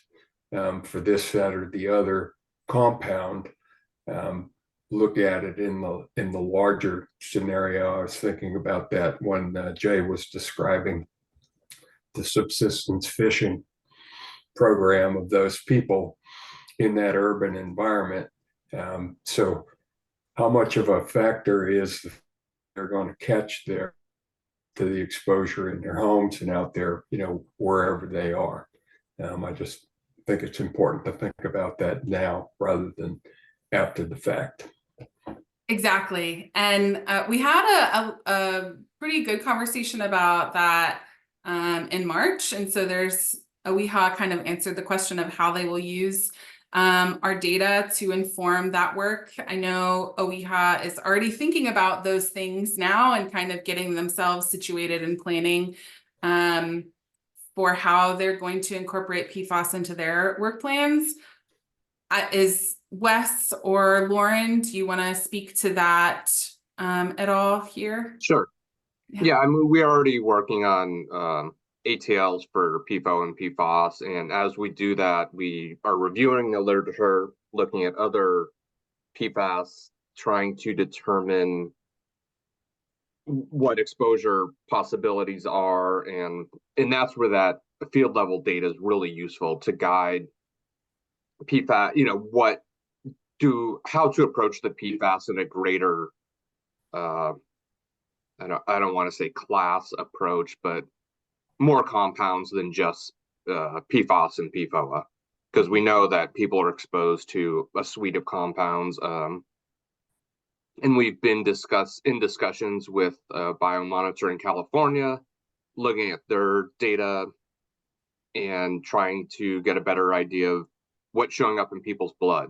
[SPEAKER 15] for this, that, or the other compound, look at it in the larger scenario. I was thinking about that when Jay was describing the subsistence fishing program of those people in that urban environment. So how much of a factor is they're going to catch there to the exposure in their homes and out there, wherever they are. I just think it's important to think about that now rather than after the fact.
[SPEAKER 2] Exactly. And we had a pretty good conversation about that in March. And so OEHA kind of answered the question of how they will use our data to inform that work. I know OEHA is already thinking about those things now and kind of getting themselves situated and planning for how they're going to incorporate PFAS into their work plans. Is Wes or Lauren, do you want to speak to that at all here?
[SPEAKER 5] Sure. Yeah, I mean, we're already working on ATLs for PFOA and PFAS. And as we do that, we are reviewing the literature, looking at other PFAS, trying to determine what exposure possibilities are. And that's where that field level data is really useful to guide PFAS, how to approach the PFAS in a greater I don't want to say class approach, but more compounds than just PFAS and PFOA, because we know that people are exposed to a suite of compounds. And we've been in discussions with Biomonitor in California, looking at their data and trying to get a better idea of what's showing up in people's blood.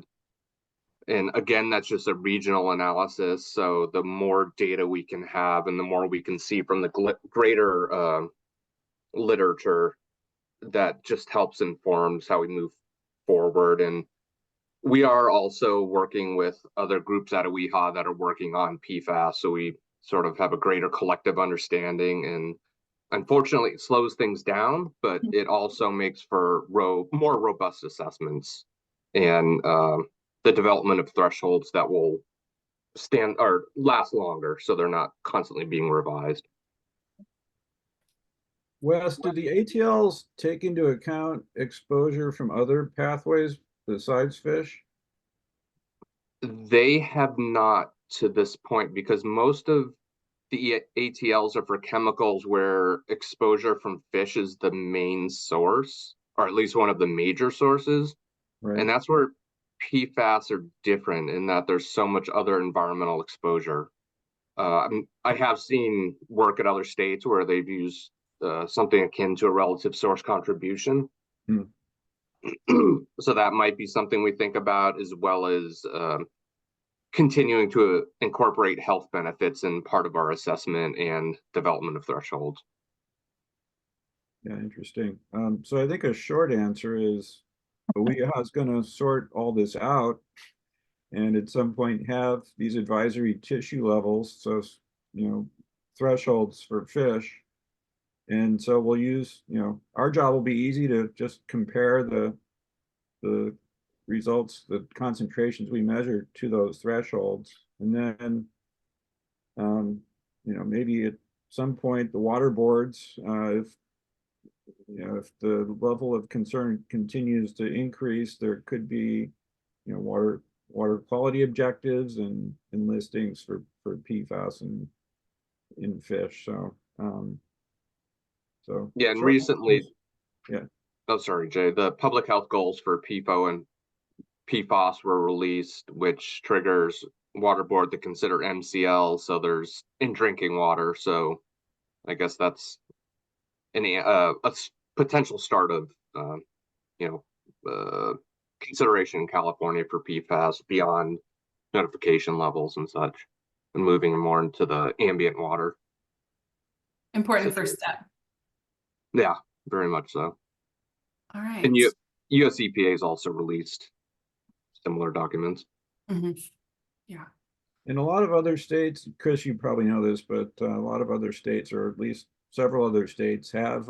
[SPEAKER 5] And again, that's just a regional analysis. So the more data we can have and the more we can see from the greater literature, that just helps informs how we move forward. And we are also working with other groups out of WEHA that are working on PFAS. So we sort of have a greater collective understanding. And unfortunately, it slows things down, but it also makes for more robust assessments and the development of thresholds that will stand or last longer, so they're not constantly being revised.
[SPEAKER 1] Wes, do the ATLs take into account exposure from other pathways besides fish?
[SPEAKER 5] They have not to this point, because most of the ATLs are for chemicals where exposure from fish is the main source, or at least one of the major sources.
[SPEAKER 1] Right.
[SPEAKER 5] And that's where PFAS are different, in that there's so much other environmental exposure. I have seen work at other states where they've used something akin to a relative source contribution. So that might be something we think about, as well as continuing to incorporate health benefits in part of our assessment and development of thresholds.
[SPEAKER 1] Yeah, interesting. So I think a short answer is WEHA is going to sort all this out and at some point have these advisory tissue levels, so thresholds for fish. And so we'll use, our job will be easy to just compare the results, the concentrations we measure to those thresholds. And then, maybe at some point the water boards, if the level of concern continues to increase, there could be, water quality objectives and listings for PFAS and in fish. So,
[SPEAKER 5] yeah, and recently,
[SPEAKER 1] yeah.
[SPEAKER 5] Oh, sorry, Jay. The public health goals for PFO and PFAS were released, which triggers water board to consider MCL. So there's in drinking water. So I guess that's a potential start of consideration in California for PFAS beyond notification levels and such, and moving more into the ambient water.
[SPEAKER 2] Important first step.
[SPEAKER 5] Yeah, very much so.
[SPEAKER 2] All right.
[SPEAKER 5] And US EPA has also released similar documents.
[SPEAKER 2] Yeah.
[SPEAKER 1] In a lot of other states, Chris, you probably know this, but a lot of other states, or at least several other states, have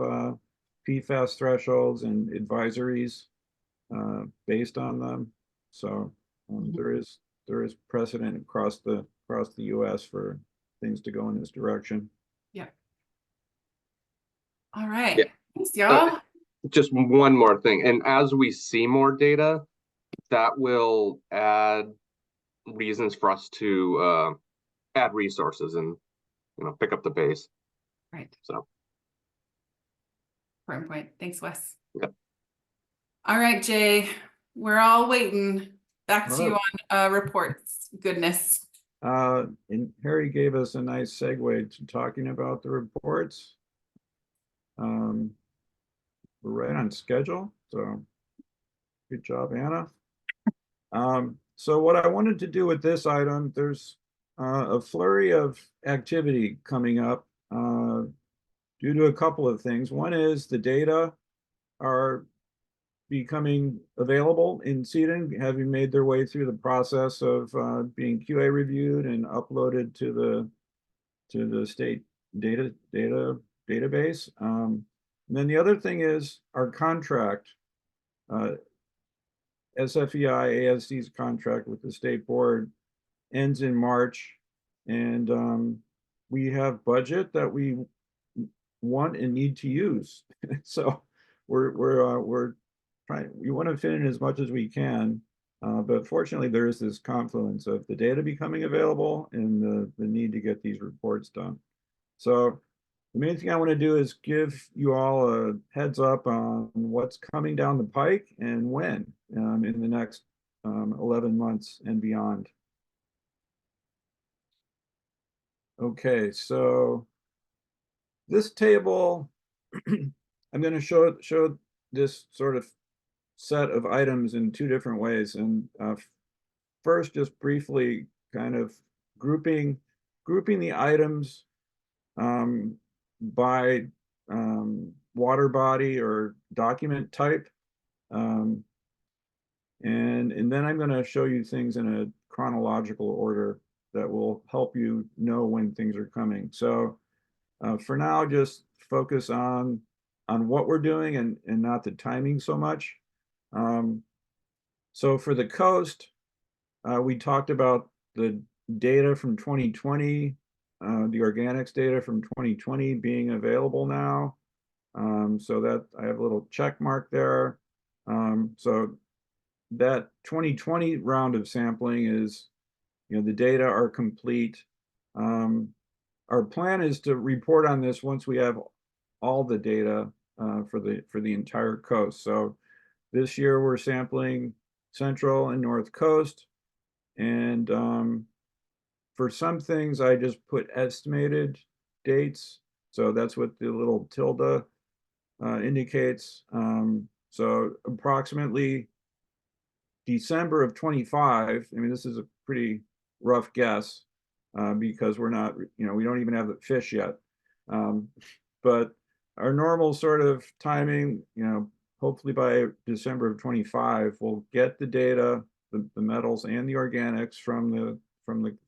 [SPEAKER 1] PFAS thresholds and advisories based on them. So there is precedent across the U.S. for things to go in this direction.
[SPEAKER 2] Yeah. All right.
[SPEAKER 5] Yeah.
[SPEAKER 2] Thanks, y'all.
[SPEAKER 5] Just one more thing, and as we see more data, that will add reasons for us to add resources and pick up the pace.
[SPEAKER 2] Right.
[SPEAKER 5] So
[SPEAKER 2] important point. Thanks, Wes.
[SPEAKER 5] Yep.
[SPEAKER 2] All right, Jay, we're all waiting. Back to you on reports. Goodness.
[SPEAKER 1] And Harry gave us a nice segue to talking about the reports. We're right on schedule, so good job, Anna. So what I wanted to do with this item, there's a flurry of activity coming up due to a couple of things. One is the data are becoming available in CEDN, having made their way through the process of being QA reviewed and uploaded to the state database. And then the other thing is our contract, SFEI ASC's contract with the state board ends in March, and we have budget that we want and need to use. So we're trying. We want to fit in as much as we can, but fortunately, there is this confluence of the data becoming available and the need to get these reports done. So the main thing I want to do is give you all a heads up on what's coming down the pike and when in the next 11 months and beyond. Okay, so this table, I'm going to show this sort of set of items in two different ways. And first, just briefly kind of grouping the items by water body or document type. And then I'm going to show you things in a chronological order that will help you know when things are coming. So for now, just focus on what we're doing and not the timing so much. So for the coast, we talked about the data from 2020, the organics data from 2020 being available now. So that I have a little check mark there. So that 2020 round of sampling is, the data are complete. Our plan is to report on this once we have all the data for the entire coast. So this year we're sampling Central and North Coast, and for some things I just put estimated dates. So that's what the little tilde indicates. So approximately December of 25. I mean, this is a pretty rough guess because we're not, we don't even have the fish yet. But our normal sort of timing, hopefully by December of 25, we'll get the data, the metals and the organics from the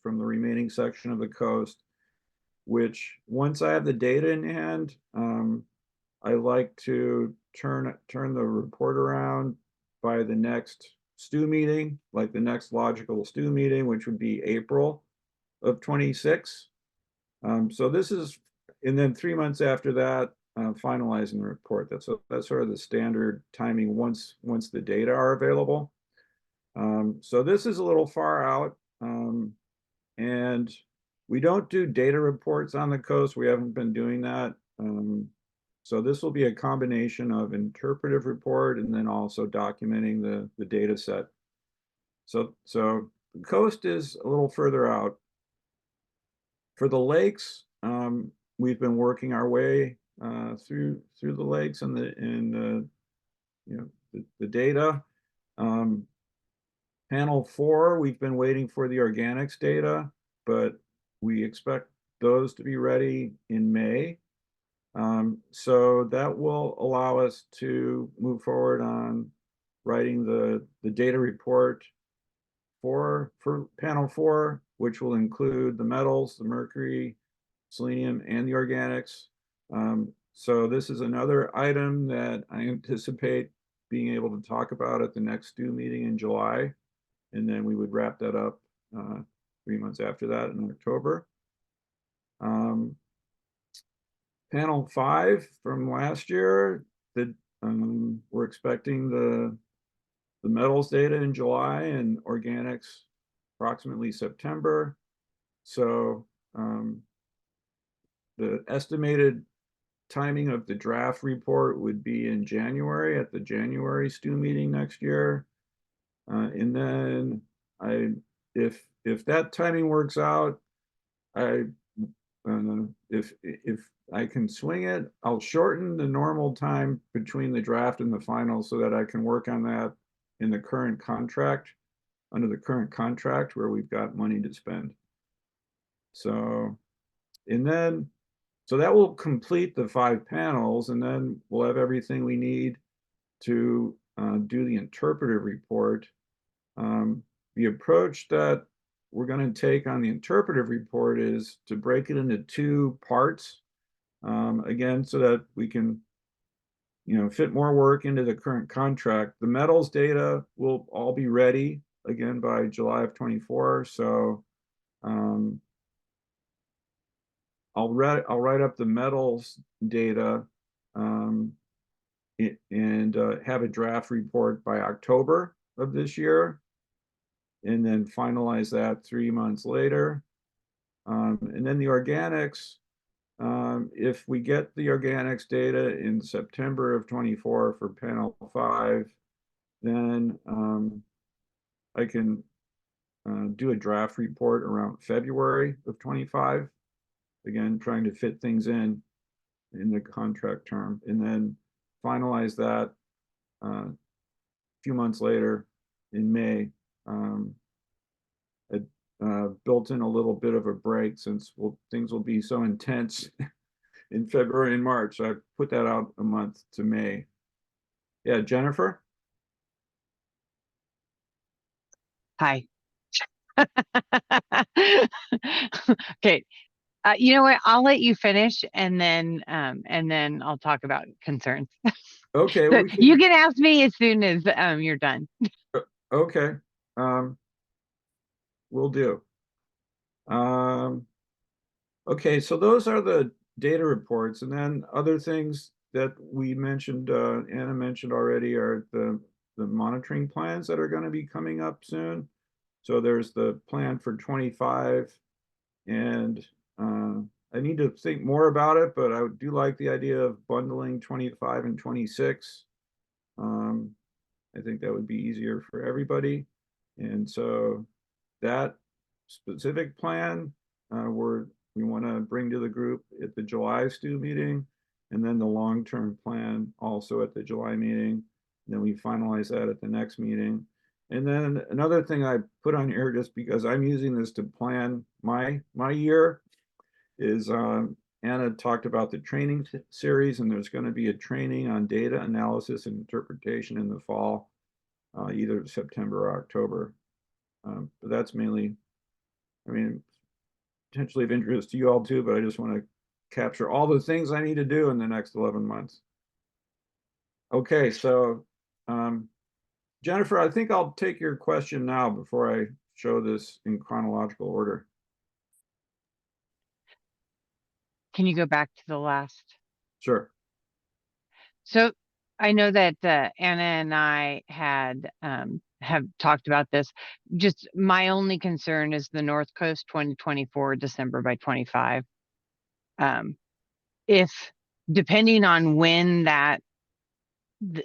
[SPEAKER 1] remaining section of the coast, which once I have the data in hand, I like to turn the report around by the next stew meeting, like the next logical stew meeting, which would be April of 26. So this is, and then 3 months after that, finalizing the report. That's sort of the standard timing once the data are available. So this is a little far out, and we don't do data reports on the coast. We haven't been doing that. So this will be a combination of interpretive report and then also documenting the data set. So the coast is a little further out. For the lakes, we've been working our way through the lakes and the data. Panel 4, we've been waiting for the organics data, but we expect those to be ready in May. So that will allow us to move forward on writing the data report for panel 4, which will include the metals, the mercury, selenium, and the organics. So this is another item that I anticipate being able to talk about at the next stew meeting in July. And then we would wrap that up 3 months after that in October. Panel 5 from last year, we're expecting the metals data in July and organics approximately September. So the estimated timing of the draft report would be in January at the January stew meeting next year. And then if that timing works out, if I can swing it, I'll shorten the normal time between the draft and the final so that I can work on that in the current contract, under the current contract where we've got money to spend. So that will complete the 5 panels, and then we'll have everything we need to do the interpretive report. The approach that we're going to take on the interpretive report is to break it into 2 parts, again, so that we can fit more work into the current contract. The metals data will all be ready again by July of 24. So I'll write up the metals data and have a draft report by October of this year, and then finalize that 3 months later. And then the organics, if we get the organics data in September of 24 for panel 5, then I can do a draft report around February of 25. Again, trying to fit things in the contract term, and then finalize that a few months later in May. I built in a little bit of a break since things will be so intense in February and March. So I put that out a month to May. Yeah, Jennifer?
[SPEAKER 11] Hi. Okay. You know what? I'll let you finish and then I'll talk about concerns.
[SPEAKER 1] Okay,
[SPEAKER 11] So you can ask me as soon as you're done.
[SPEAKER 1] Okay. Will do. Okay, so those are the data reports, and then other things that we mentioned, Anna mentioned already, are the monitoring plans that are going to be coming up soon. So there's the plan for 25, and I need to think more about it, but I do like the idea of bundling 25 and 26. I think that would be easier for everybody. And so that specific plan we want to bring to the group at the July STU meeting, and then the long-term plan also at the July meeting. And then we finalize that at the next meeting. And then another thing I put on here, just because I'm using this to plan my year, is Anna talked about the training series, and there's going to be a training on data analysis and interpretation in the fall, either September or October. But that's mainly, I mean, potentially of interest to you all too, but I just want to capture all the things I need to do in the next 11 months. Okay, so Jennifer, I think I'll take your question now before I show this in chronological order.
[SPEAKER 11] Can you go back to the last?
[SPEAKER 1] Sure.
[SPEAKER 11] So I know that Anna and I have talked about this. Just my only concern is the North Coast 2024 December by 25. If depending on when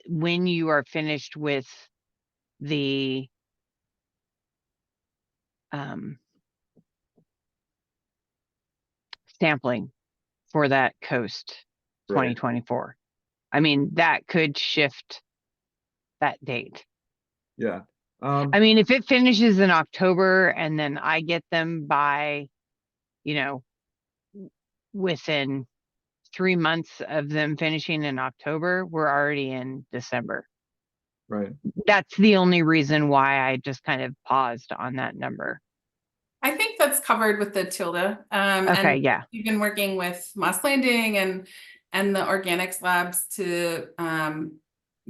[SPEAKER 11] when you are finished with the sampling for that coast 2024. I mean, that could shift that date.
[SPEAKER 1] Yeah.
[SPEAKER 11] I mean, if it finishes in October and then I get them by, you know, within 3 months of them finishing in October, we're already in December.
[SPEAKER 1] Right.
[SPEAKER 11] That's the only reason why I just kind of paused on that number.
[SPEAKER 2] I think that's covered with the tilde.
[SPEAKER 11] Okay,
[SPEAKER 2] and
[SPEAKER 11] yeah.
[SPEAKER 2] We've been working with Moss Landing and the organics labs to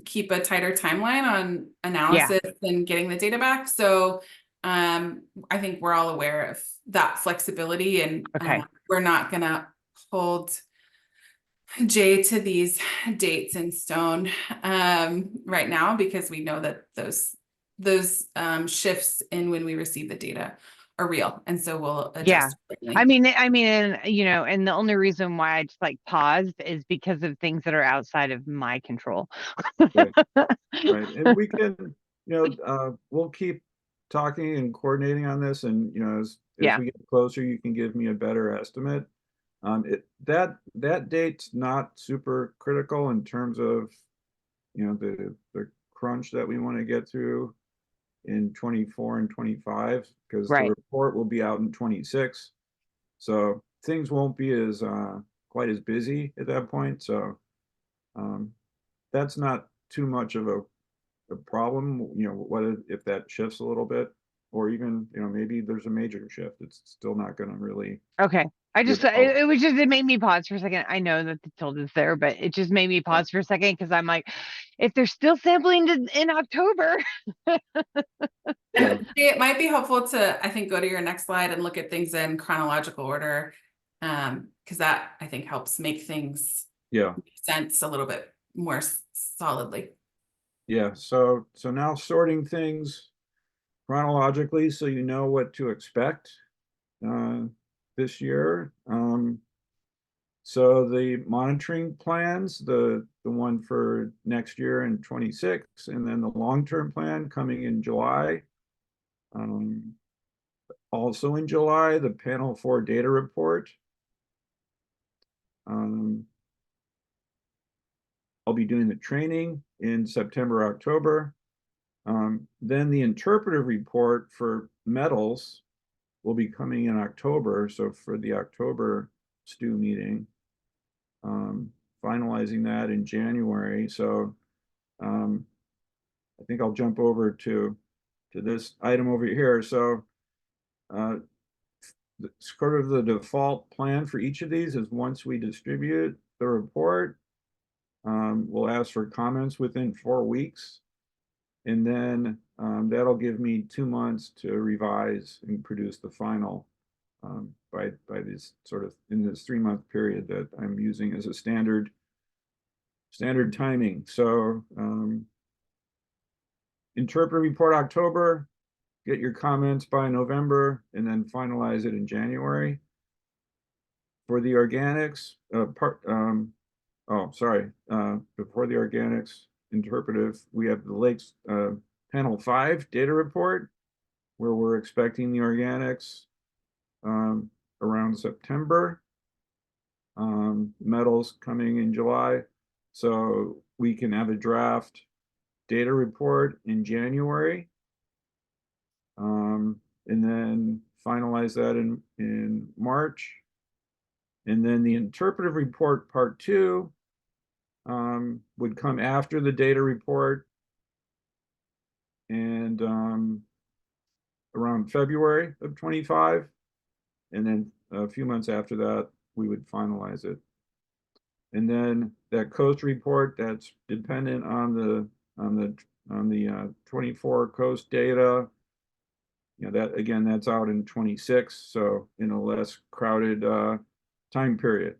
[SPEAKER 2] keep a tighter timeline on analysis and getting the data back. So I think we're all aware of that flexibility, and we're not going to hold Jay to these dates in stone right now, because we know that those shifts in when we receive the data are real, and so we'll adjust.
[SPEAKER 11] I mean, you know, and the only reason why I just like paused is because of things that are outside of my control.
[SPEAKER 1] Right. And we can, you know, we'll keep talking and coordinating on this, and you know, as we get closer, you can give me a better estimate. That date's not super critical in terms of, you know, the crunch that we want to get through in 24 and 25, because the report will be out in 26. So things won't be as quite as busy at that point. So that's not too much of a problem, you know, whether if that shifts a little bit, or even, you know, maybe there's a major shift. It's still not going to really.
[SPEAKER 11] Okay. I just, it made me pause for a second. I know that the tilde is there, but it just made me pause for a second, because I'm like, if they're still sampling in October.
[SPEAKER 2] It might be helpful to, I think, go to your next slide and look at things in chronological order, because that, I think, helps make things make sense a little bit more solidly.
[SPEAKER 1] Yeah, so now sorting things chronologically, so you know what to expect this year. So the monitoring plans, the one for next year in 26, and then the long-term plan coming in July. Also in July, the panel 4 data report. I'll be doing the training in September, October. Then the interpretive report for metals will be coming in October. So for the October STU meeting, finalizing that in January. So I think I'll jump over to this item over here. So sort of the default plan for each of these is once we distribute the report, we'll ask for comments within 4 weeks. And then that'll give me 2 months to revise and produce the final by this sort of in this 3-month period that I'm using as a standard timing. So interpret report October, get your comments by November, and then finalize it in January. For the organics, before the organics interpretive, we have the lakes panel 5 data report, where we're expecting the organics around September. Metals coming in July, so we can have a draft data report in January, and then finalize that in March. And then the interpretive report part 2 would come after the data report, and around February of 25, and then a few months after that we would finalize it. And then that coast report, that's dependent on the 24 coast data. That again, that's out in 26, so in a less crowded time period.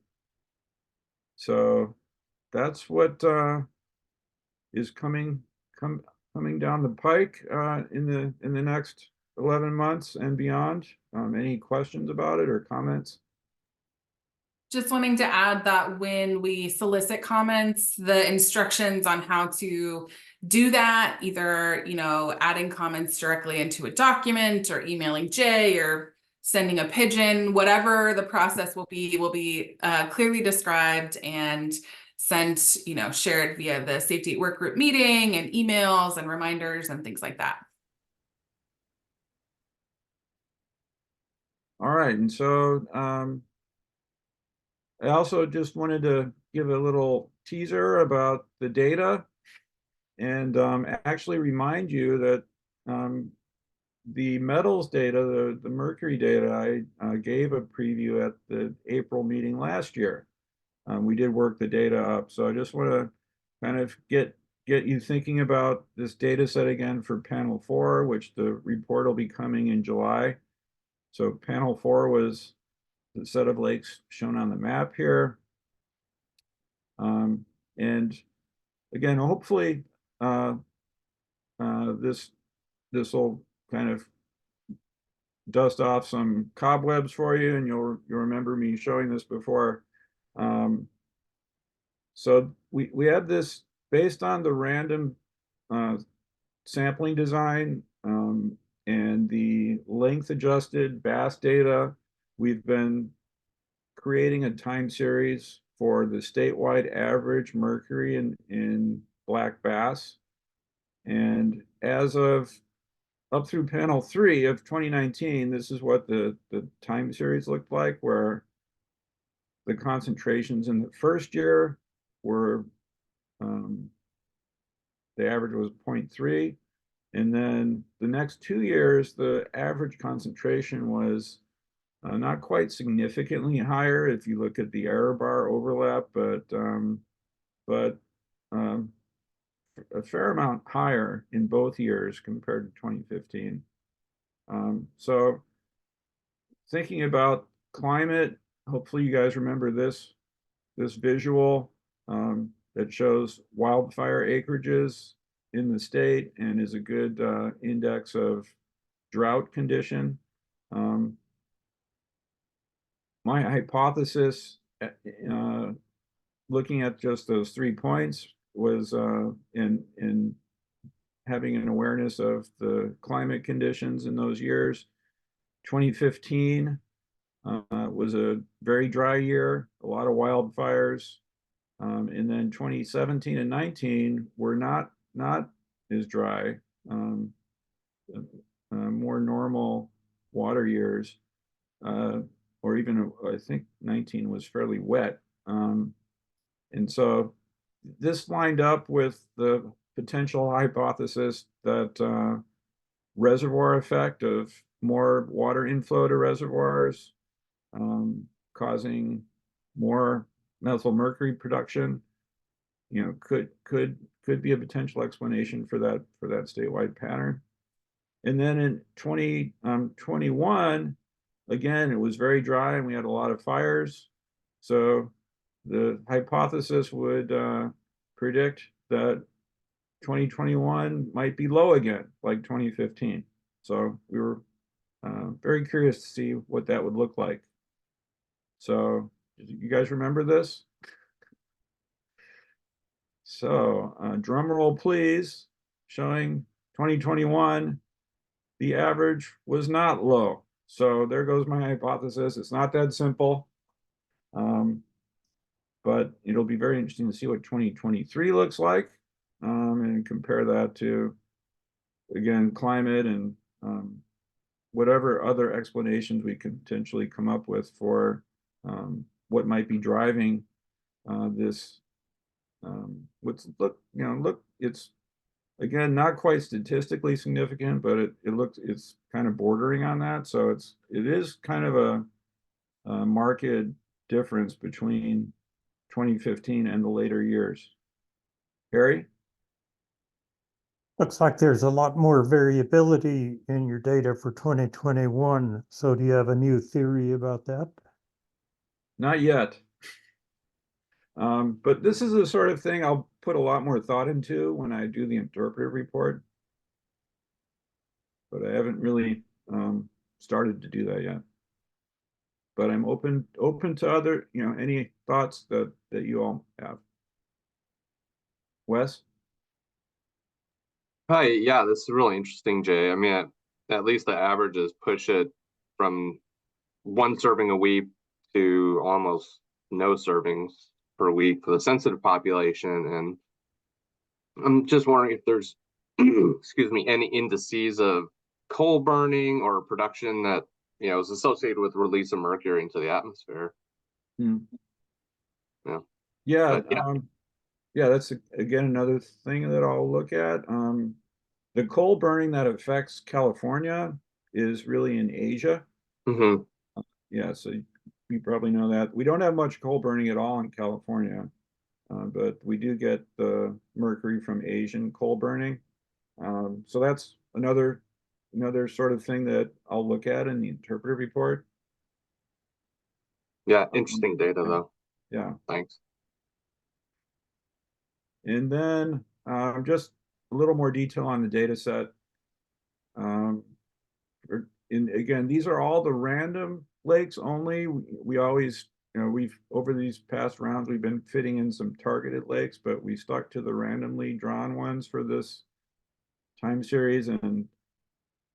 [SPEAKER 1] So that's what is coming down the pike in the next 11 months and beyond. Any questions about it or comments?
[SPEAKER 2] Just wanting to add that when we solicit comments, the instructions on how to do that, either, adding comments directly into a document or emailing Jay or sending a pigeon, whatever the process will be clearly described and sent, shared via the Safety at Work group meeting and emails and reminders and things like that.
[SPEAKER 1] All right, and so I also just wanted to give a little teaser about the data and actually remind you that the metals data, the mercury data, I gave a preview at the April meeting last year. We did work the data up, so I just want to kind of get you thinking about this data set again for panel 4, which the report will be coming in July. So panel 4 was the set of lakes shown on the map here. And again, hopefully this will kind of dust off some cobwebs for you, and you'll remember me showing this before. So we have this based on the random sampling design and the length adjusted bass data. We've been creating a time series for the statewide average mercury in black bass. And as of up through panel 3 of 2019, this is what the time series looked like, where the concentrations in the first year were, the average was 0.3. And then the next 2 years, the average concentration was not quite significantly higher if you look at the error bar overlap, but a fair amount higher in both years compared to 2015. So thinking about climate, hopefully you guys remember this visual that shows wildfire acreages in the state and is a good index of drought condition. My hypothesis looking at just those 3 points was in having an awareness of the climate conditions in those years. 2015 was a very dry year, a lot of wildfires. And then 2017 and 19 were not as dry, more normal water years, or even I think 19 was fairly wet. And so this lined up with the potential hypothesis that reservoir effect of more water inflow to reservoirs, causing more methyl mercury production, could be a potential explanation for that statewide pattern. And then in 2021, again, it was very dry and we had a lot of fires. So the hypothesis would predict that 2021 might be low again, like 2015. So we were very curious to see what that would look like. So you guys remember this? So drum roll, please, showing 2021, the average was not low. So there goes my hypothesis. It's not that simple. But it'll be very interesting to see what 2023 looks like, and compare that to, again, climate and whatever other explanations we could potentially come up with for what might be driving this. It's again not quite statistically significant, but it's kind of bordering on that. So it is kind of a marked difference between 2015 and the later years. Harry?
[SPEAKER 3] Looks like there's a lot more variability in your data for 2021. So do you have a new theory about that?
[SPEAKER 1] Not yet. But this is the sort of thing I'll put a lot more thought into when I do the interpretive report. But I haven't really started to do that yet. But I'm open to other, any thoughts that you all have. Wes?
[SPEAKER 5] Hi, yeah, this is really interesting, Jay. I mean, at least the averages push it from 1 serving a week to almost no servings per week for the sensitive population. And I'm just wondering if there's, excuse me, any indices of coal burning or production that, is associated with release of mercury into the atmosphere.
[SPEAKER 1] Hmm.
[SPEAKER 5] Yeah.
[SPEAKER 1] Yeah.
[SPEAKER 5] Yeah.
[SPEAKER 1] Yeah, that's again another thing that I'll look at. The coal burning that affects California is really in Asia.
[SPEAKER 5] Mm-hmm.
[SPEAKER 1] Yeah, so you probably know that. We don't have much coal burning at all in California, but we do get the mercury from Asian coal burning. So that's another sort of thing that I'll look at in the interpretive report.
[SPEAKER 5] Yeah, interesting data though.
[SPEAKER 1] Yeah.
[SPEAKER 5] Thanks.
[SPEAKER 1] And then just a little more detail on the data set. And again, these are all the random lakes only. We always, we've over these past rounds, we've been fitting in some targeted lakes, but we stuck to the randomly drawn ones for this time series, and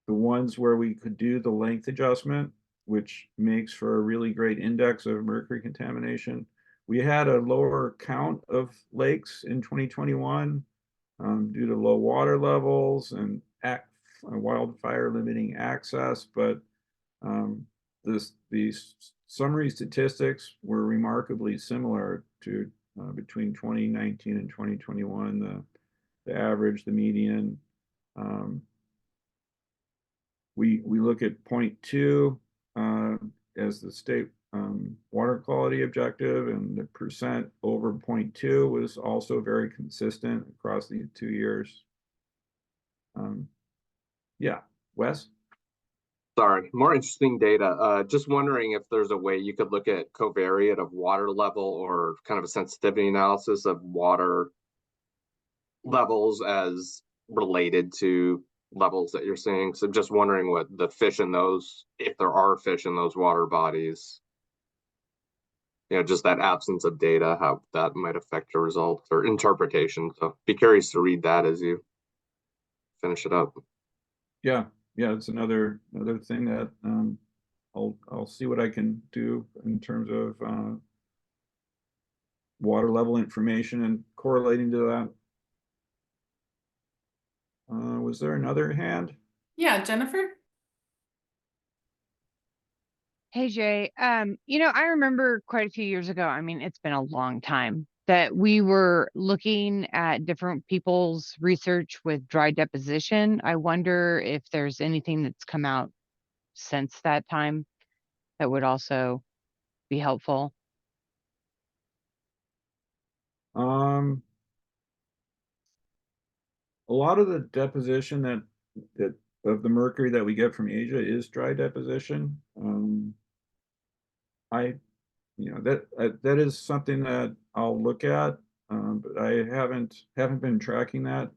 [SPEAKER 1] the ones where we could do the length adjustment, which makes for a really great index of mercury contamination. We had a lower count of lakes in 2021 due to low water levels and wildfire limiting access, but these summary statistics were remarkably similar to between 2019 and 2021, the average, the median. We look at 0.2 as the state water quality objective, and the percent over 0.2 was also very consistent across these 2 years. Yeah, Wes?
[SPEAKER 5] Sorry, more interesting data. Just wondering if there's a way you could look at covariate of water level or kind of a sensitivity analysis of water levels as related to levels that you're seeing. So just wondering what the fish in those, if there are fish in those water bodies, just that absence of data, how that might affect your results or interpretation. So be curious to read that as you finish it up.
[SPEAKER 1] Yeah, it's another thing that I'll see what I can do in terms of water level information and correlating to that. Was there another hand?
[SPEAKER 2] Yeah, Jennifer?
[SPEAKER 11] Hey Jay, I remember quite a few years ago, I mean, it's been a long time, that we were looking at different people's research with dry deposition. I wonder if there's anything that's come out since that time that would also be helpful.
[SPEAKER 1] A lot of the deposition that of the mercury that we get from Asia is dry deposition. That is something that I'll look at, but I haven't been tracking that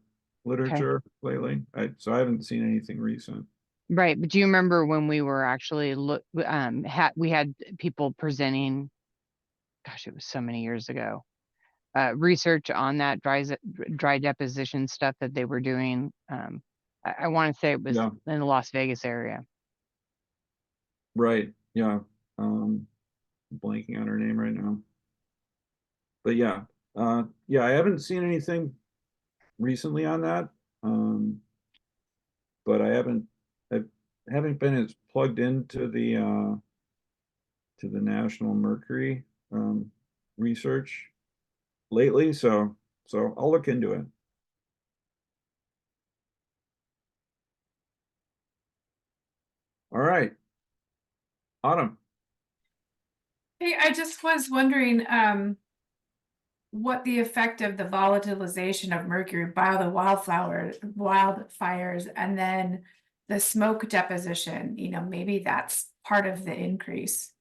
[SPEAKER 1] literature lately. So I haven't seen anything recent.
[SPEAKER 11] Right, but do you remember when we were actually we had people presenting, gosh, it was so many years ago, research on that dry deposition stuff that they were doing. I want to say it was in the Las Vegas area.
[SPEAKER 1] Right. Yeah. Blanking on her name right now. But yeah, I haven't seen anything recently on that. But I haven't been as plugged into the National Mercury research lately, so I'll look into it. All right, Autumn.
[SPEAKER 7] Hey, I just was wondering what the effect of the volatilization of mercury by the wildfires and then the smoke deposition, maybe that's part of the increase.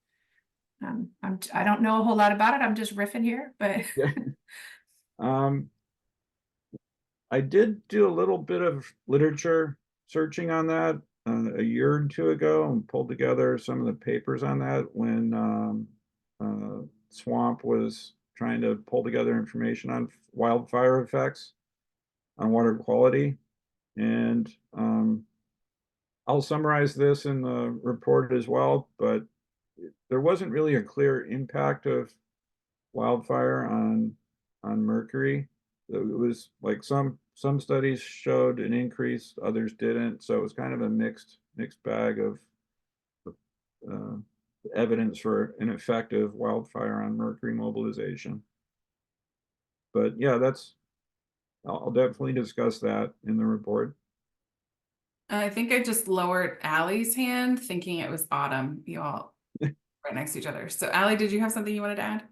[SPEAKER 7] I don't know a whole lot about it. I'm just riffing here, but
[SPEAKER 1] I did do a little bit of literature searching on that a year or two ago and pulled together some of the papers on that when Swamp was trying to pull together information on wildfire effects on water quality. And I'll summarize this in the report as well, but there wasn't really a clear impact of wildfire on mercury. It was like some studies showed an increase, others didn't. So it was kind of a mixed bag of evidence for an effective wildfire on mercury mobilization. But yeah, I'll definitely discuss that in the report.
[SPEAKER 2] I think I just lowered Allie's hand, thinking it was Autumn. You all right next to each other. So Allie, did you have something you wanted to add?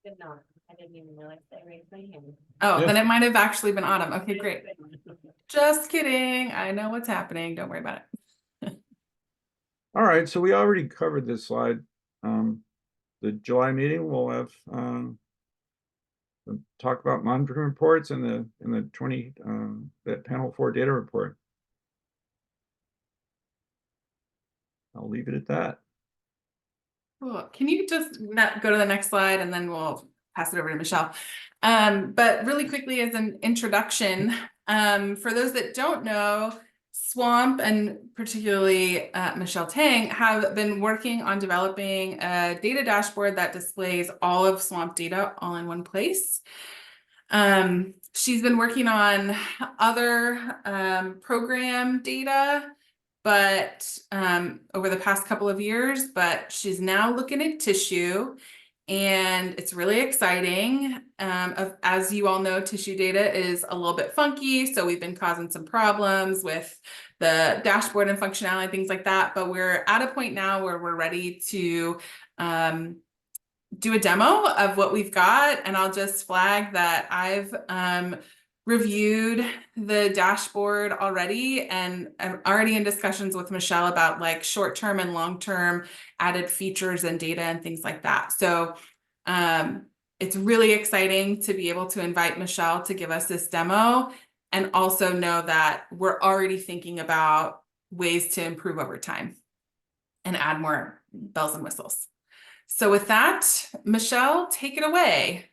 [SPEAKER 12] Did not. I didn't even realize I raised my hand.
[SPEAKER 2] Oh, then it might have actually been Autumn. Okay, great. Just kidding. I know what's happening. Don't worry about it.
[SPEAKER 1] All right, so we already covered this slide. The July meeting will have talk about monitoring reports and the 20 that panel 4 data report. I'll leave it at that.
[SPEAKER 2] Cool. Can you just go to the next slide and then we'll pass it over to Michelle. But really quickly as an introduction, for those that don't know, Swamp and particularly Michelle Tang have been working on developing a data dashboard that displays all of Swamp data all in one place. She's been working on other program data, but over the past couple of years, but she's now looking at tissue. And it's really exciting. As you all know, tissue data is a little bit funky. So we've been causing some problems with the dashboard and functionality, things like that. But we're at a point now where we're ready to do a demo of what we've got. And I'll just flag that I've reviewed the dashboard already, and I'm already in discussions with Michelle about like short-term and long-term added features and data and things like that. So it's really exciting to be able to invite Michelle to give us this demo, and also know that we're already thinking about ways to improve over time and add more bells and whistles. So with that, Michelle, take it away.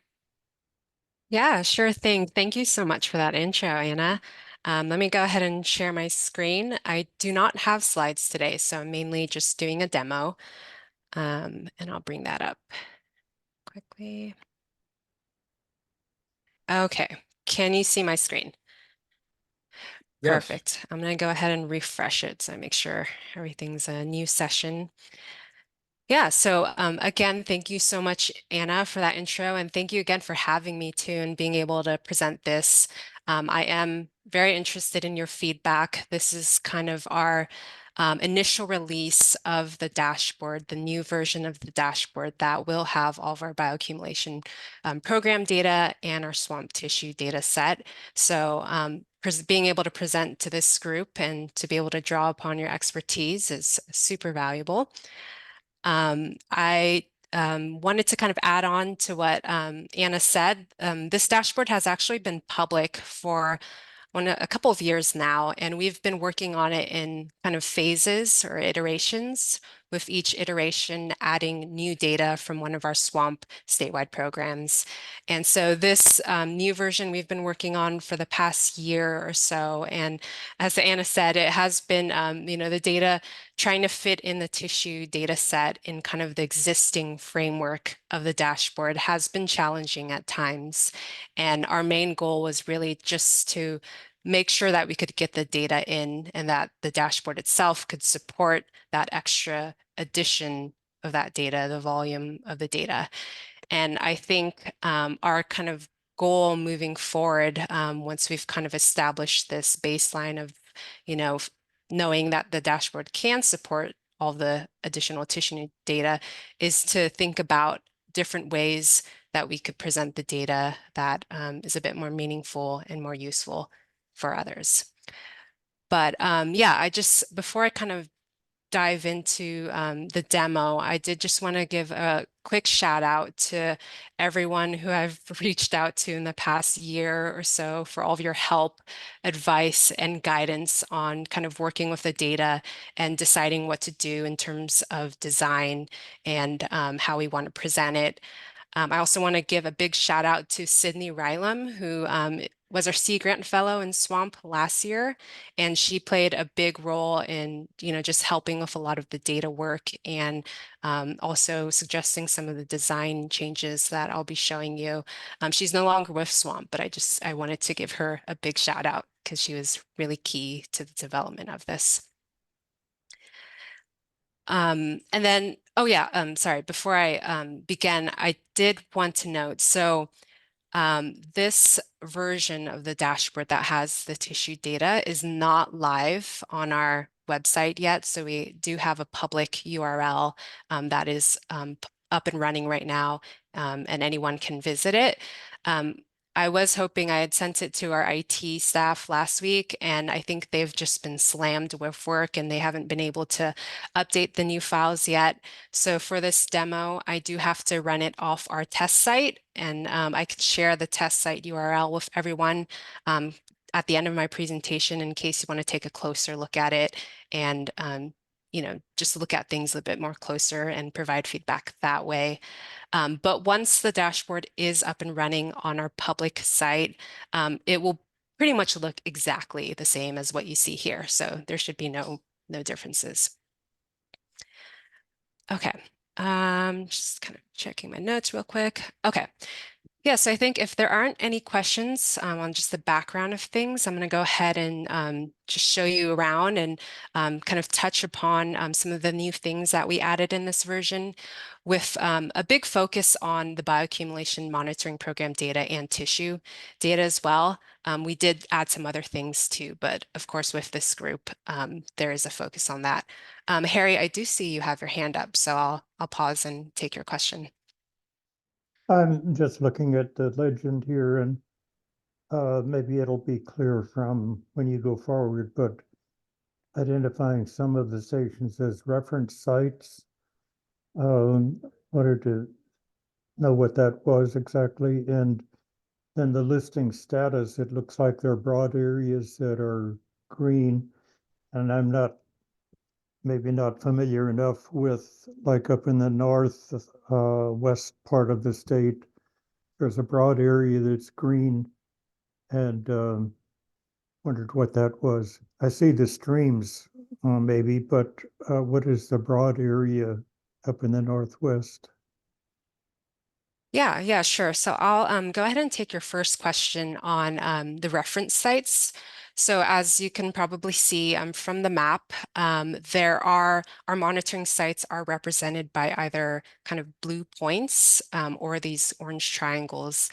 [SPEAKER 13] Yeah, sure thing. Thank you so much for that intro, Anna. Let me go ahead and share my screen. I do not have slides today, so I'm mainly just doing a demo. And I'll bring that up quickly. Okay, can you see my screen?
[SPEAKER 1] Yes.
[SPEAKER 13] Perfect. I'm going to go ahead and refresh it so I make sure everything's a new session. Yeah, so again, thank you so much, Anna, for that intro, and thank you again for having me too and being able to present this. I am very interested in your feedback. This is kind of our initial release of the dashboard, the new version of the dashboard that will have all of our bioaccumulation program data and our swamp tissue data set. So being able to present to this group and to be able to draw upon your expertise is super valuable. I wanted to kind of add on to what Anna said. This dashboard has actually been public for a couple of years now, and we've been working on it in kind of phases or iterations, with each iteration adding new data from one of our swamp statewide programs. And so this new version we've been working on for the past year or so. And as Anna said, it has been, the data trying to fit in the tissue data set in kind of the existing framework of the dashboard has been challenging at times. And our main goal was really just to make sure that we could get the data in and that the dashboard itself could support that extra addition of that data, the volume of the data. And I think our kind of goal moving forward, once we've kind of established this baseline of, knowing that the dashboard can support all the additional tissue data, is to think about different ways that we could present the data that is a bit more meaningful and more useful for others. But yeah, before I kind of dive into the demo, I did just want to give a quick shout out to everyone who I've reached out to in the past year or so for all of your help, advice, and guidance on kind of working with the data and deciding what to do in terms of design and how we want to present it. I also want to give a big shout out to Sydney Rylam, who was our Sea Grant Fellow in Swamp last year, and she played a big role in, just helping with a lot of the data work and also suggesting some of the design changes that I'll be showing you. She's no longer with Swamp, but I wanted to give her a big shout out because she was really key to the development of this. And then, oh yeah, sorry, before I begin, I did want to note, so this version of the dashboard that has the tissue data is not live on our website yet. So we do have a public URL that is up and running right now, and anyone can visit it. I was hoping I had sent it to our IT staff last week, and I think they've just been slammed with work and they haven't been able to update the new files yet. So for this demo, I do have to run it off our test site, and I could share the test site URL with everyone at the end of my presentation in case you want to take a closer look at it and just look at things a bit more closer and provide feedback that way. But once the dashboard is up and running on our public site, it will pretty much look exactly the same as what you see here. So there should be no differences. Okay, just kind of checking my notes real quick. Okay. Yeah, so I think if there aren't any questions on just the background of things, I'm going to go ahead and just show you around and kind of touch upon some of the new things that we added in this version, with a big focus on the bioaccumulation monitoring program data and tissue data as well. We did add some other things too, but of course with this group, there is a focus on that. Harry, I do see you have your hand up, so I'll pause and take your question.
[SPEAKER 3] I'm just looking at the legend here, and maybe it'll be clear from when you go forward, but identifying some of the stations as reference sites. Wanted to know what that was exactly, and then the listing status, it looks like there are broad areas that are green, and I'm not maybe not familiar enough with, like up in the north, west part of the state, there's a broad area that's green, and wondered what that was. I see the streams, maybe, but what is the broad area up in the northwest?
[SPEAKER 13] Yeah, sure. So I'll go ahead and take your first question on the reference sites. So as you can probably see from the map, our monitoring sites are represented by either kind of blue points or these orange triangles.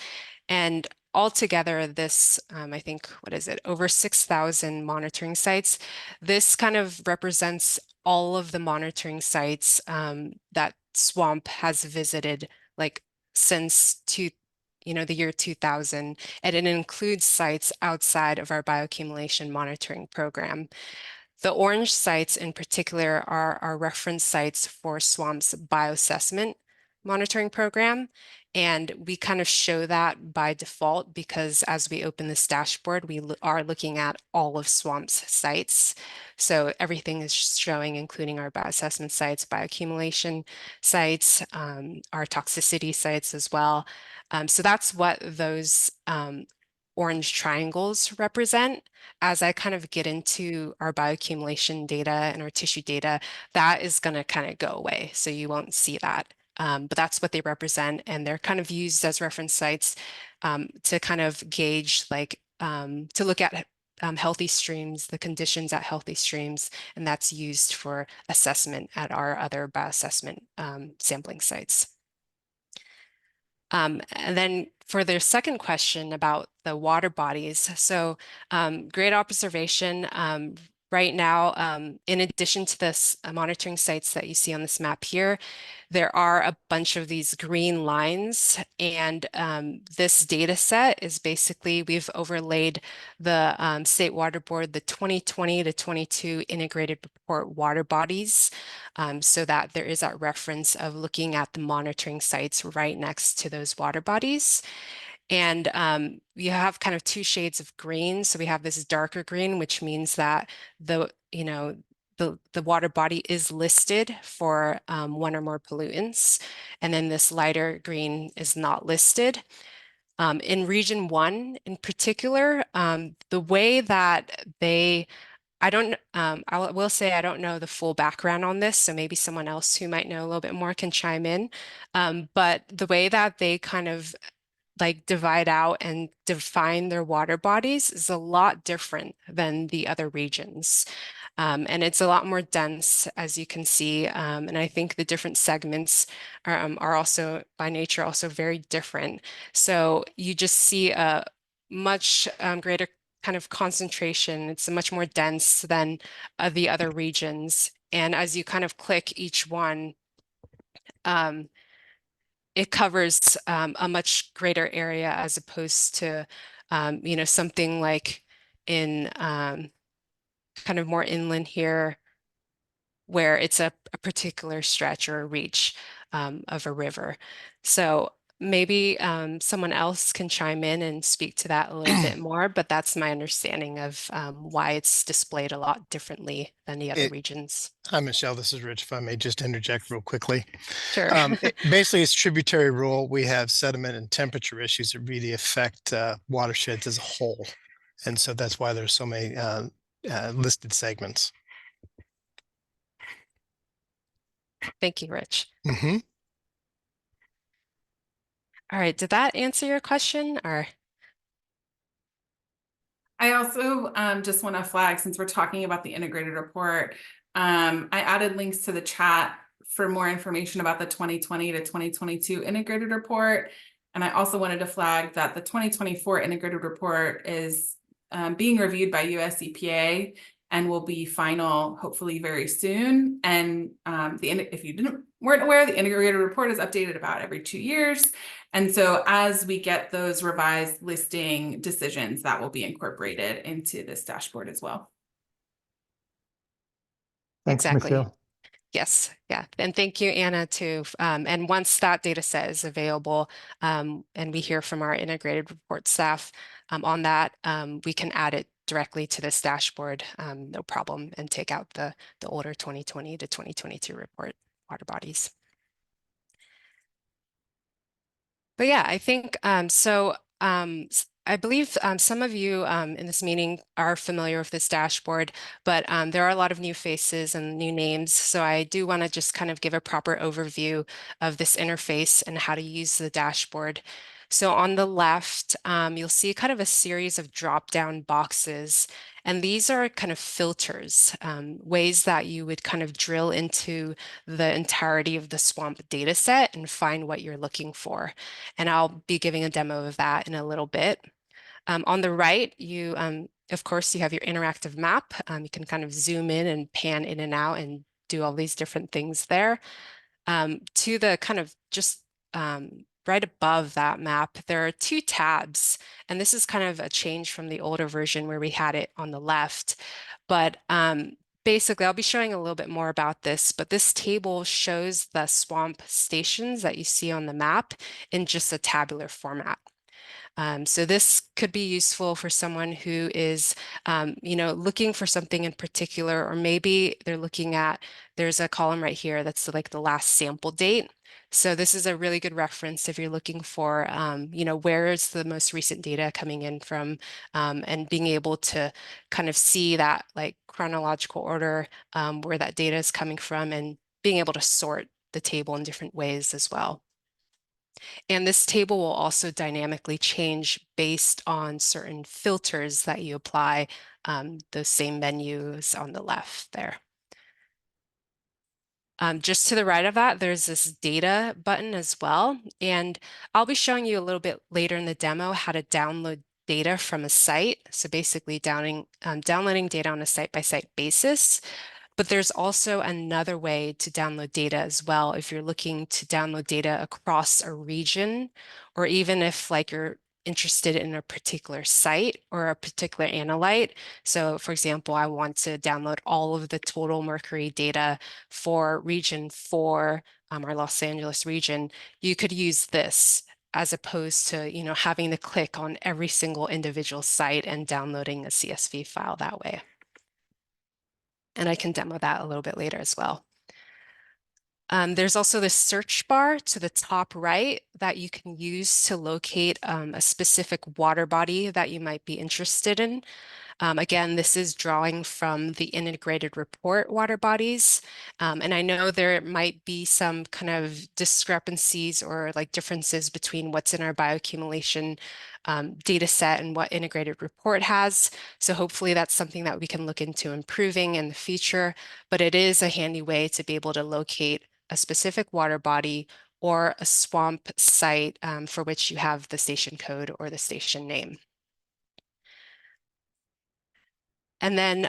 [SPEAKER 13] And altogether, this, I think, what is it, over 6,000 monitoring sites. This kind of represents all of the monitoring sites that SWAMP has visited, like since the year 2000, and it includes sites outside of our bioaccumulation monitoring program. The orange sites in particular are our reference sites for SWAMP's bioassessment monitoring program. And we kind of show that by default because as we open this dashboard, we are looking at all of SWAMP's sites. So everything is showing, including our bioassessment sites, bioaccumulation sites, our toxicity sites as well. So that's what those orange triangles represent. As I kind of get into our bioaccumulation data and our tissue data, that is going to kind of go away. So you won't see that. But that's what they represent. And they're kind of used as reference sites to kind of gauge, to look at healthy streams, the conditions at healthy streams, and that's used for assessment at our other bioassessment sampling sites. And then for their second question about the water bodies, so great observation. Right now, in addition to this monitoring sites that you see on this map here, there are a bunch of these green lines, and this data set is basically, we've overlaid the State Water Board, the 2020 to 22 integrated report water bodies, so that there is that reference of looking at the monitoring sites right next to those water bodies. And you have kind of two shades of green. So we have this darker green, which means that the water body is listed for one or more pollutants. And then this lighter green is not listed. In region 1 in particular, the way that I will say I don't know the full background on this, so maybe someone else who might know a little bit more can chime in. But the way that they kind of divide out and define their water bodies is a lot different than the other regions. And it's a lot more dense, as you can see. And I think the different segments are also by nature also very different. So you just see a much greater kind of concentration. It's much more dense than the other regions. And as you kind of click each one, it covers a much greater area as opposed to, something like in kind of more inland here, where it's a particular stretch or a reach of a river. So maybe someone else can chime in and speak to that a little bit more, but that's my understanding of why it's displayed a lot differently than the other regions.
[SPEAKER 8] Hi, Michelle. This is Rich. If I may just interject real quickly.
[SPEAKER 13] Sure.
[SPEAKER 8] Basically, it's tributary rule. We have sediment and temperature issues that really affect watersheds as a whole. And so that's why there's so many listed segments.
[SPEAKER 13] Thank you, Rich.
[SPEAKER 8] Mm-hmm.
[SPEAKER 13] All right, did that answer your question or?
[SPEAKER 2] I also just want to flag, since we're talking about the integrated report, I added links to the chat for more information about the 2020 to 2022 integrated report. And I also wanted to flag that the 2024 integrated report is being reviewed by US EPA and will be final hopefully very soon. And if you weren't aware, the integrated report is updated about every 2 years. And so as we get those revised listing decisions, that will be incorporated into this dashboard as well.
[SPEAKER 3] Thanks,
[SPEAKER 13] Exactly.
[SPEAKER 3] Michelle.
[SPEAKER 13] Yes, yeah. And thank you, Anna, too. And once that data set is available and we hear from our integrated report staff on that, we can add it directly to this dashboard, no problem, and take out the older 2020 to 2022 report water bodies. But yeah, I think I believe some of you in this meeting are familiar with this dashboard, but there are a lot of new faces and new names. So I do want to just kind of give a proper overview of this interface and how to use the dashboard. So on the left, you'll see kind of a series of drop-down boxes, and these are kind of filters, ways that you would kind of drill into the entirety of the SWAMP data set and find what you're looking for. And I'll be giving a demo of that in a little bit. On the right, of course, you have your interactive map. You can kind of zoom in and pan in and out and do all these different things there. To the kind of just right above that map, there are two tabs, and this is kind of a change from the older version where we had it on the left. But basically, I'll be showing a little bit more about this, but this table shows the SWAMP stations that you see on the map in just a tabular format. So this could be useful for someone who is, looking for something in particular, or maybe they're looking at, there's a column right here that's like the last sample date. So this is a really good reference if you're looking for, where is the most recent data coming in from, and being able to kind of see that like chronological order where that data is coming from, and being able to sort the table in different ways as well. And this table will also dynamically change based on certain filters that you apply, those same menus on the left there. Just to the right of that, there's this data button as well. And I'll be showing you a little bit later in the demo how to download data from a site. So basically downloading data on a site-by-site basis. But there's also another way to download data as well if you're looking to download data across a region, or even if like you're interested in a particular site or a particular analyte. So for example, I want to download all of the total mercury data for region 4, our Los Angeles region. You could use this as opposed to, having to click on every single individual site and downloading a CSV file that way. And I can demo that a little bit later as well. There's also this search bar to the top right that you can use to locate a specific water body that you might be interested in. Again, this is drawing from the integrated report water bodies. And I know there might be some kind of discrepancies or like differences between what's in our bioaccumulation data set and what integrated report has. So hopefully that's something that we can look into improving in the future, but it is a handy way to be able to locate a specific water body or a SWAMP site for which you have the station code or the station name. And then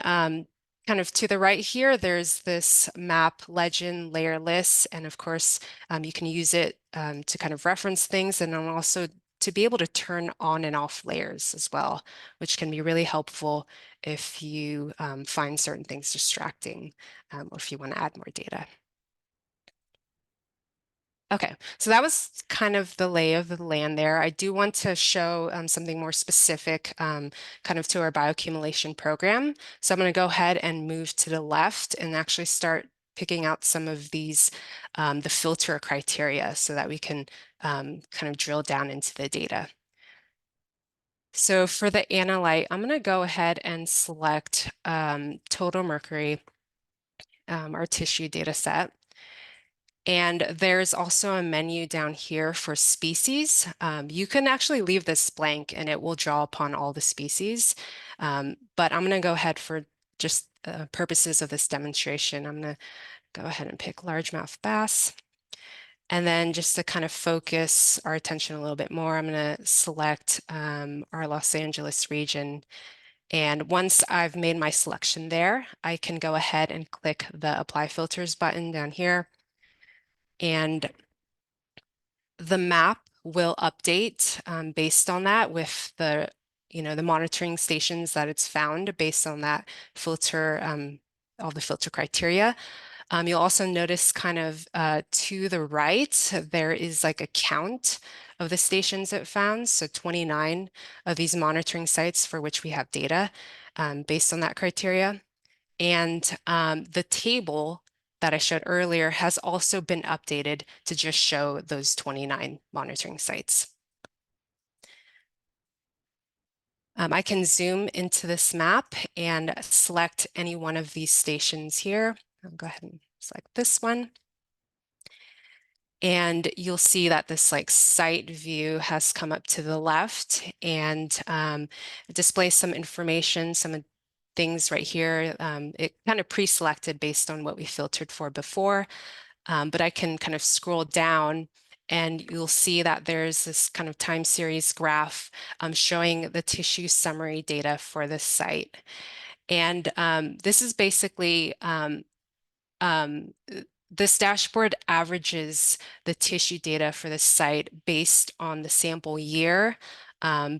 [SPEAKER 13] kind of to the right here, there's this map legend layer list. And of course, you can use it to kind of reference things, and then also to be able to turn on and off layers as well, which can be really helpful if you find certain things distracting or if you want to add more data. Okay, so that was kind of the lay of the land there. I do want to show something more specific kind of to our bioaccumulation program. So I'm going to go ahead and move to the left and actually start picking out some of these, the filter criteria, so that we can kind of drill down into the data. So for the analyte, I'm going to go ahead and select total mercury, our tissue data set. And there's also a menu down here for species. You can actually leave this blank and it will draw upon all the species. But I'm going to go ahead for just purposes of this demonstration. I'm going to go ahead and pick largemouth bass. And then just to kind of focus our attention a little bit more, I'm going to select our Los Angeles region. And once I've made my selection there, I can go ahead and click the Apply Filters button down here. And the map will update based on that with the, the monitoring stations that it's found based on that filter, all the filter criteria. You'll also notice kind of to the right, there is like a count of the stations it found. So 29 of these monitoring sites for which we have data based on that criteria. And the table that I showed earlier has also been updated to just show those 29 monitoring sites. I can zoom into this map and select any one of these stations here. I'll go ahead and select this one. And you'll see that this like site view has come up to the left and it displays some information, some things right here. It kind of pre-selected based on what we filtered for before, but I can kind of scroll down and you'll see that there's this kind of time series graph showing the tissue summary data for this site. And this is basically this dashboard averages the tissue data for the site based on the sample year,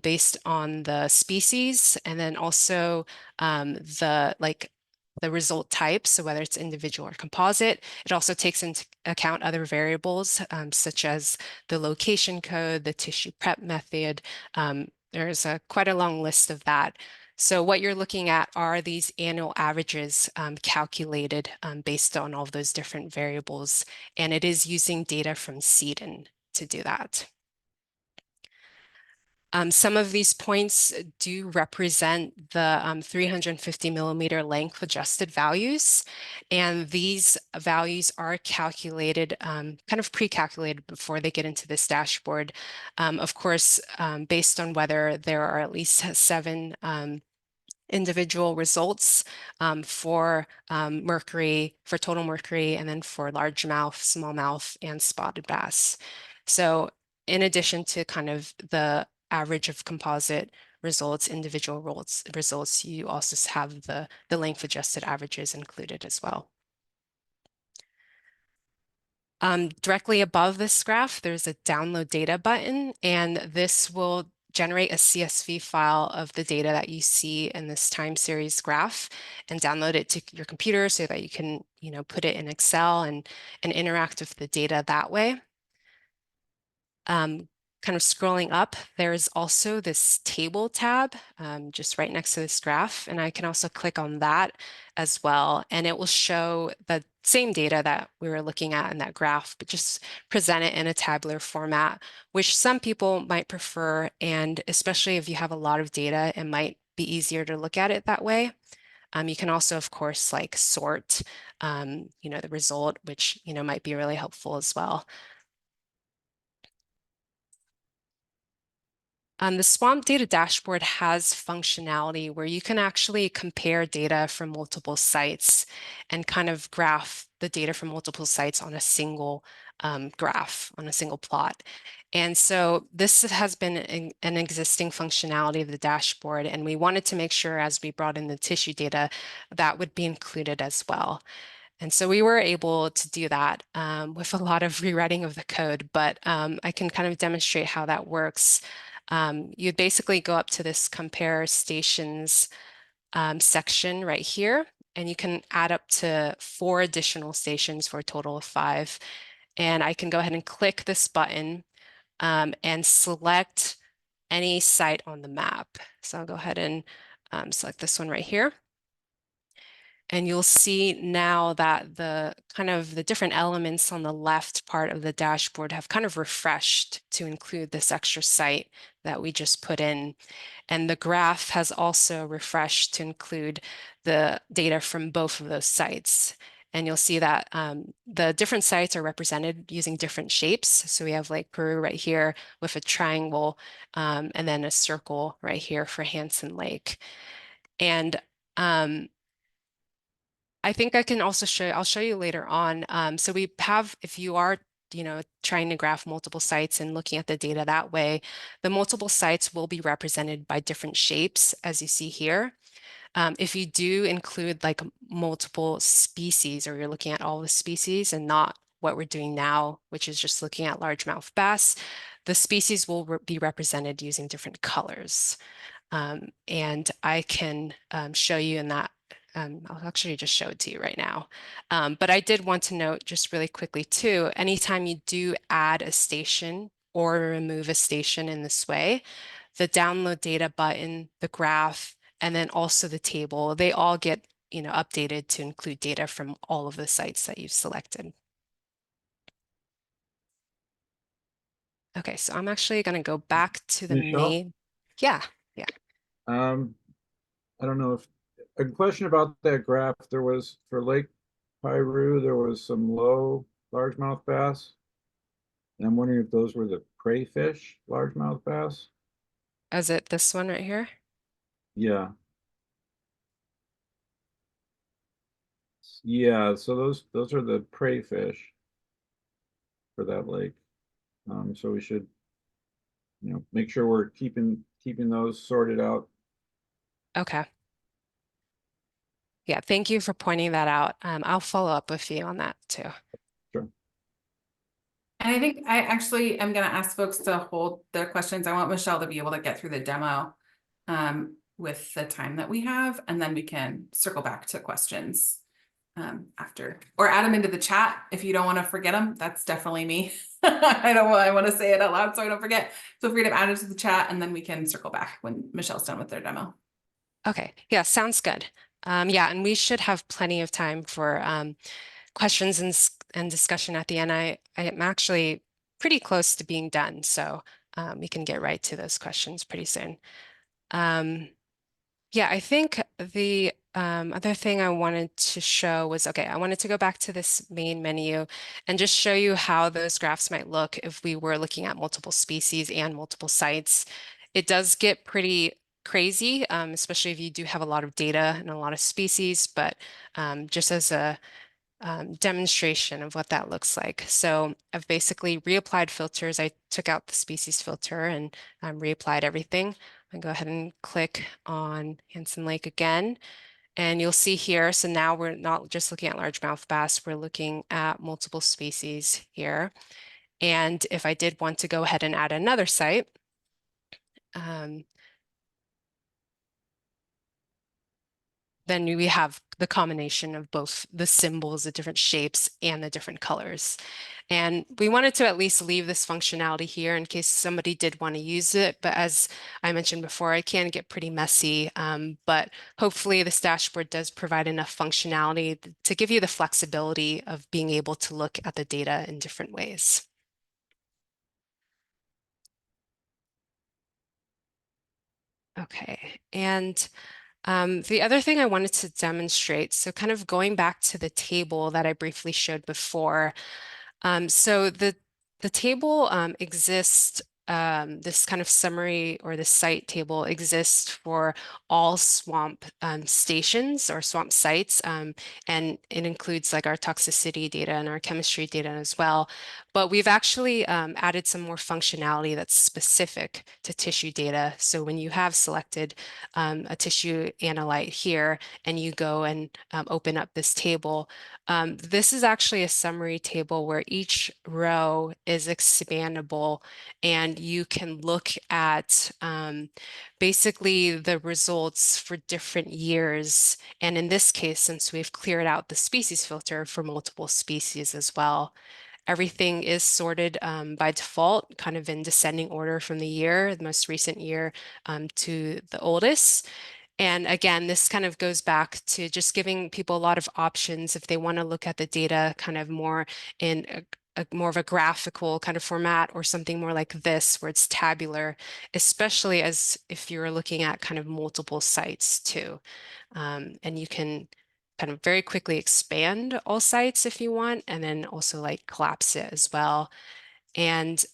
[SPEAKER 13] based on the species, and then also the result type, so whether it's individual or composite. It also takes into account other variables such as the location code, the tissue prep method. There's quite a long list of that. So what you're looking at are these annual averages calculated based on all of those different variables, and it is using data from CDN to do that. Some of these points do represent the 350 millimeter length adjusted values, and these values are calculated, kind of pre-calculated before they get into this dashboard. Of course, based on whether there are at least 7 individual results for mercury, for total mercury, and then for largemouth, smallmouth, and spotted bass. So in addition to kind of the average of composite results, individual results, you also have the length adjusted averages included as well. Directly above this graph, there's a download data button, and this will generate a CSV file of the data that you see in this time series graph and download it to your computer so that you can, put it in Excel and interact with the data that way. Kind of scrolling up, there's also this table tab just right next to this graph, and I can also click on that as well, and it will show the same data that we were looking at in that graph, but just present it in a tabular format, which some people might prefer, and especially if you have a lot of data, it might be easier to look at it that way. You can also, of course, like sort, the result, which, might be really helpful as well. The Swamp Data Dashboard has functionality where you can actually compare data from multiple sites and kind of graph the data from multiple sites on a single graph, on a single plot. And so this has been an existing functionality of the dashboard, and we wanted to make sure as we brought in the tissue data that would be included as well. And so we were able to do that with a lot of rewriting of the code, but I can kind of demonstrate how that works. You'd basically go up to this compare stations section right here, and you can add up to 4 additional stations for a total of 5. And I can go ahead and click this button and select any site on the map. So I'll go ahead and select this one right here. And you'll see now that the different elements on the left part of the dashboard have kind of refreshed to include this extra site that we just put in. And the graph has also refreshed to include the data from both of those sites. And you'll see that the different sites are represented using different shapes. So we have Lake Peru right here with a triangle and then a circle right here for Hansen Lake. And I think I can also I'll show you later on. So we have, if you are, trying to graph multiple sites and looking at the data that way, the multiple sites will be represented by different shapes, as you see here. If you do include like multiple species, or you're looking at all the species and not what we're doing now, which is just looking at largemouth bass, the species will be represented using different colors. And I can show you in that I'll actually just show it to you right now. But I did want to note just really quickly too, anytime you do add a station or remove a station in this way, the download data button, the graph, and then also the table, they all get, you know, updated to include data from all of the sites that you've selected. Okay, so I'm actually going to go back to the
[SPEAKER 1] Michelle?
[SPEAKER 13] main. Yeah.
[SPEAKER 1] I don't know if a question about that graph. There was for Lake Piru, there was some low largemouth bass. And I'm wondering if those were the crayfish largemouth bass.
[SPEAKER 13] Is it this one right here?
[SPEAKER 1] Yeah. Yeah, so those are the prey fish for that lake. So we should, you know, make sure we're keeping those sorted out.
[SPEAKER 13] Okay. Yeah, thank you for pointing that out. I'll follow up with you on that too.
[SPEAKER 1] Sure.
[SPEAKER 2] And I think I actually am going to ask folks to hold their questions. I want Michelle to be able to get through the demo with the time that we have, and then we can circle back to questions after, or add them into the chat if you don't want to forget them. That's definitely me. I want to say it out loud so I don't forget. Feel free to add it to the chat, and then we can circle back when Michelle's done with their demo.
[SPEAKER 13] Okay, yeah, sounds good. Yeah, and we should have plenty of time for questions and discussion at the end. I am actually pretty close to being done, so we can get right to those questions pretty soon. Yeah, I think the other thing I wanted to show was, okay, I wanted to go back to this main menu and just show you how those graphs might look if we were looking at multiple species and multiple sites. It does get pretty crazy, especially if you do have a lot of data and a lot of species, but just as a demonstration of what that looks like. So I've basically reapplied filters. I took out the species filter and reapplied everything. I go ahead and click on Hansen Lake again, and you'll see here, so now we're not just looking at largemouth bass, we're looking at multiple species here. And if I did want to go ahead and add another site, then we have the combination of both the symbols, the different shapes, and the different colors. And we wanted to at least leave this functionality here in case somebody did want to use it. But as I mentioned before, it can get pretty messy. But hopefully this dashboard does provide enough functionality to give you the flexibility of being able to look at the data in different ways. Okay, and the other thing I wanted to demonstrate, so kind of going back to the table that I briefly showed before. So the table exists, this kind of summary or the site table exists for all swamp stations or swamp sites, and it includes like our toxicity data and our chemistry data as well. But we've actually added some more functionality that's specific to tissue data. So when you have selected a tissue analyte here and you go and open up this table, this is actually a summary table where each row is expandable and you can look at basically the results for different years. And in this case, since we've cleared out the species filter for multiple species as well, everything is sorted by default, kind of in descending order from the year, the most recent year to the oldest. And again, this kind of goes back to just giving people a lot of options if they want to look at the data kind of more in a more of a graphical kind of format or something more like this where it's tabular, especially as if you're looking at kind of multiple sites too. And you can kind of very quickly expand all sites if you want, and then also like collapse it as well. And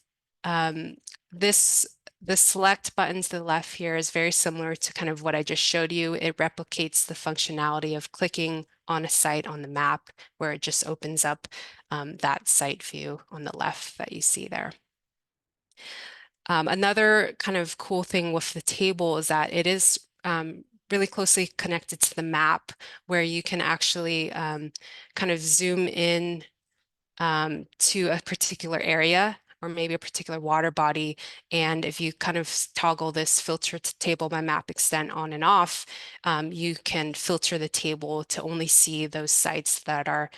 [SPEAKER 13] the select button to the left here is very similar to kind of what I just showed you. It replicates the functionality of clicking on a site on the map where it just opens up that site view on the left that you see there. Another kind of cool thing with the table is that it is really closely connected to the map where you can actually kind of zoom in to a particular area or maybe a particular water body. And if you kind of toggle this filter to table by map extent on and off, you can filter the table to only see those sites that are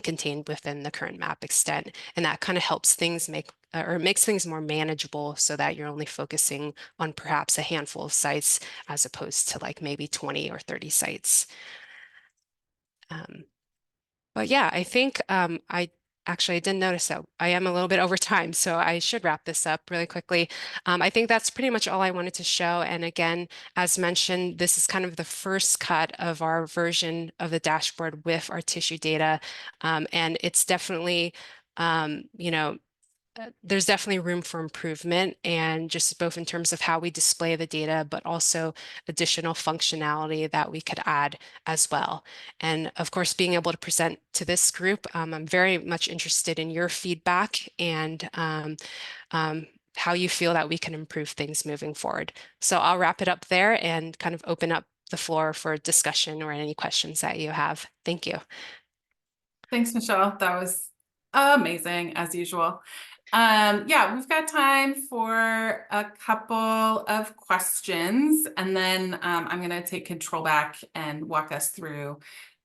[SPEAKER 13] contained within the current map extent. And that kind of helps things makes things more manageable so that you're only focusing on perhaps a handful of sites as opposed to like maybe 20 or 30 sites. But yeah, I think I didn't notice that I am a little bit over time, so I should wrap this up really quickly. I think that's pretty much all I wanted to show. And again, as mentioned, this is kind of the first cut of our version of the dashboard with our tissue data. And it's definitely, you know, there's definitely room for improvement, and just both in terms of how we display the data, but also additional functionality that we could add as well. And of course, being able to present to this group, I'm very much interested in your feedback and how you feel that we can improve things moving forward. So I'll wrap it up there and kind of open up the floor for discussion or any questions that you have. Thank you.
[SPEAKER 2] Thanks, Michelle. That was amazing as usual. Yeah, we've got time for a couple of questions, and then I'm going to take control back and walk us through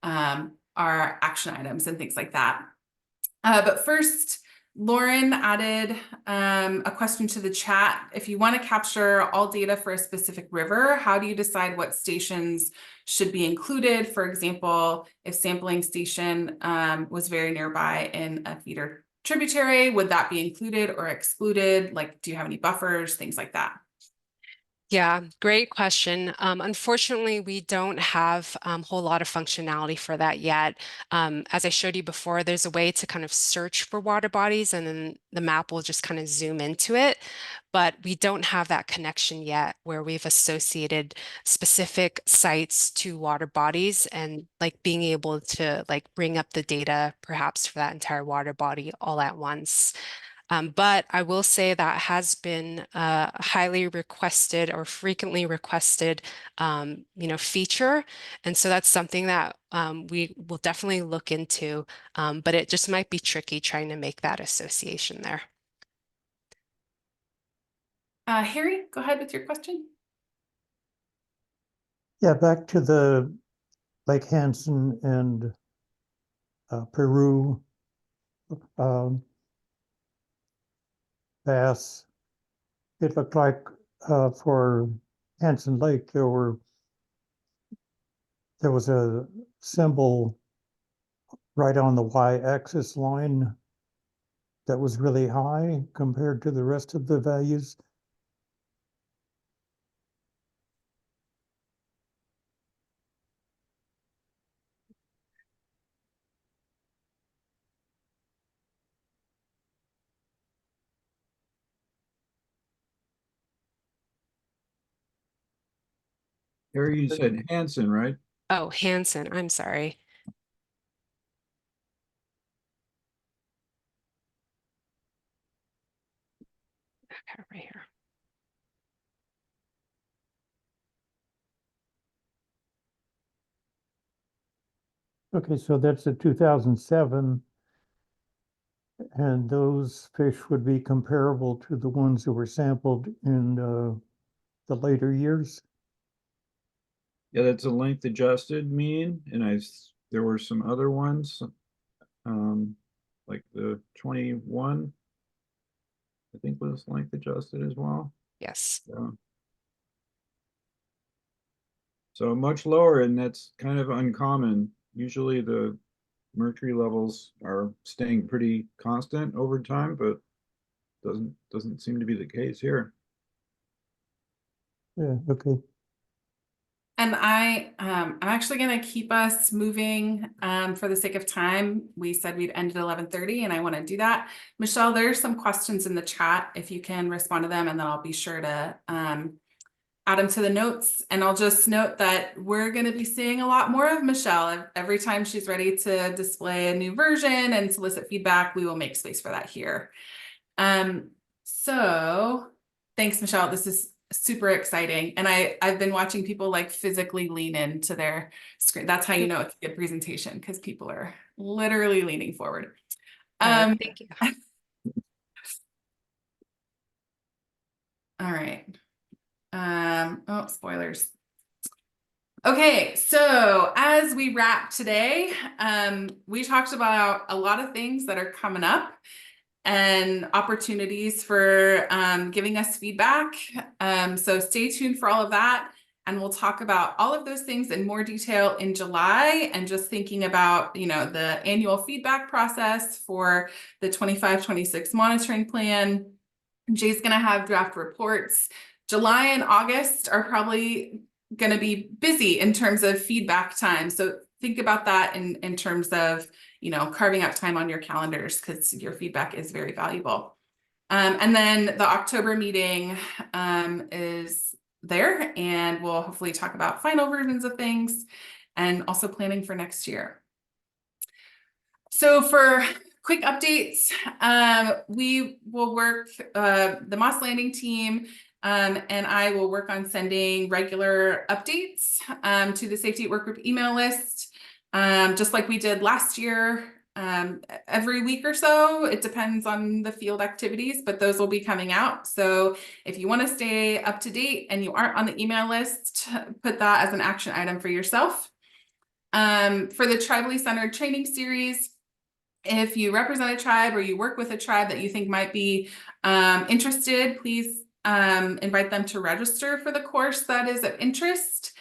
[SPEAKER 2] our action items and things like that. But first, Lauren added a question to the chat. If you want to capture all data for a specific river, how do you decide what stations should be included? For example, if sampling station was very nearby in a feeder tributary, would that be included or excluded? Like, do you have any buffers, things like that?
[SPEAKER 13] Yeah, great question. Unfortunately, we don't have a whole lot of functionality for that yet. As I showed you before, there's a way to kind of search for water bodies, and then the map will just kind of zoom into it. But we don't have that connection yet where we've associated specific sites to water bodies, and like being able to like bring up the data perhaps for that entire water body all at once. But I will say that has been a highly requested or frequently requested, feature. And so that's something that we will definitely look into, but it just might be tricky trying to make that association there.
[SPEAKER 2] Harry, go ahead with your question.
[SPEAKER 3] Yeah, back to the Lake Hansen and Peru bass. It looked like for Hansen Lake there was a symbol right on the y-axis line that was really high compared to the rest of the values.
[SPEAKER 1] Harry, you said Hansen, right?
[SPEAKER 13] Oh, Hansen, I'm sorry. Okay, right here.
[SPEAKER 3] Okay, so that's a 2007, and those fish would be comparable to the ones that were sampled in the later years.
[SPEAKER 1] Yeah, that's a length adjusted mean, and there were some other ones, like the 21, I think was length adjusted as well.
[SPEAKER 13] Yes.
[SPEAKER 1] So much lower, and that's kind of uncommon. Usually the mercury levels are staying pretty constant over time, but doesn't seem to be the case here.
[SPEAKER 3] Yeah, okay.
[SPEAKER 2] And I'm actually going to keep us moving for the sake of time. We said we'd end at 11:30, and I want to do that. Michelle, there's some questions in the chat if you can respond to them, and then I'll be sure to add them to the notes. And I'll just note that we're going to be seeing a lot more of Michelle. Every time she's ready to display a new version and solicit feedback, we will make space for that here. So thanks, Michelle. This is super exciting. And I've been watching people like physically lean into their screen. That's how you know it's a good presentation, because people are literally leaning forward.
[SPEAKER 13] Thank you.
[SPEAKER 2] All right. Oh, spoilers. Okay, so as we wrap today, we talked about a lot of things that are coming up and opportunities for giving us feedback. So stay tuned for all of that. And we'll talk about all of those things in more detail in July, and just thinking about, you know, the annual feedback process for the 25-26 monitoring plan. Jay's going to have draft reports. July and August are probably going to be busy in terms of feedback time. So think about that in terms of, you know, carving out time on your calendars, because your feedback is very valuable. And then the October meeting is there, and we'll hopefully talk about final versions of things and also planning for next year. So for quick updates, we will work, the Moss Landing team and I will work on sending regular updates to the Safety at Work group email list, just like we did last year, every week or so. It depends on the field activities, but those will be coming out. So if you want to stay up to date and you aren't on the email list, put that as an action item for yourself. For the Tribally Centered Training Series, if you represent a tribe or you work with a tribe that you think might be interested, please invite them to register for the course that is of interest.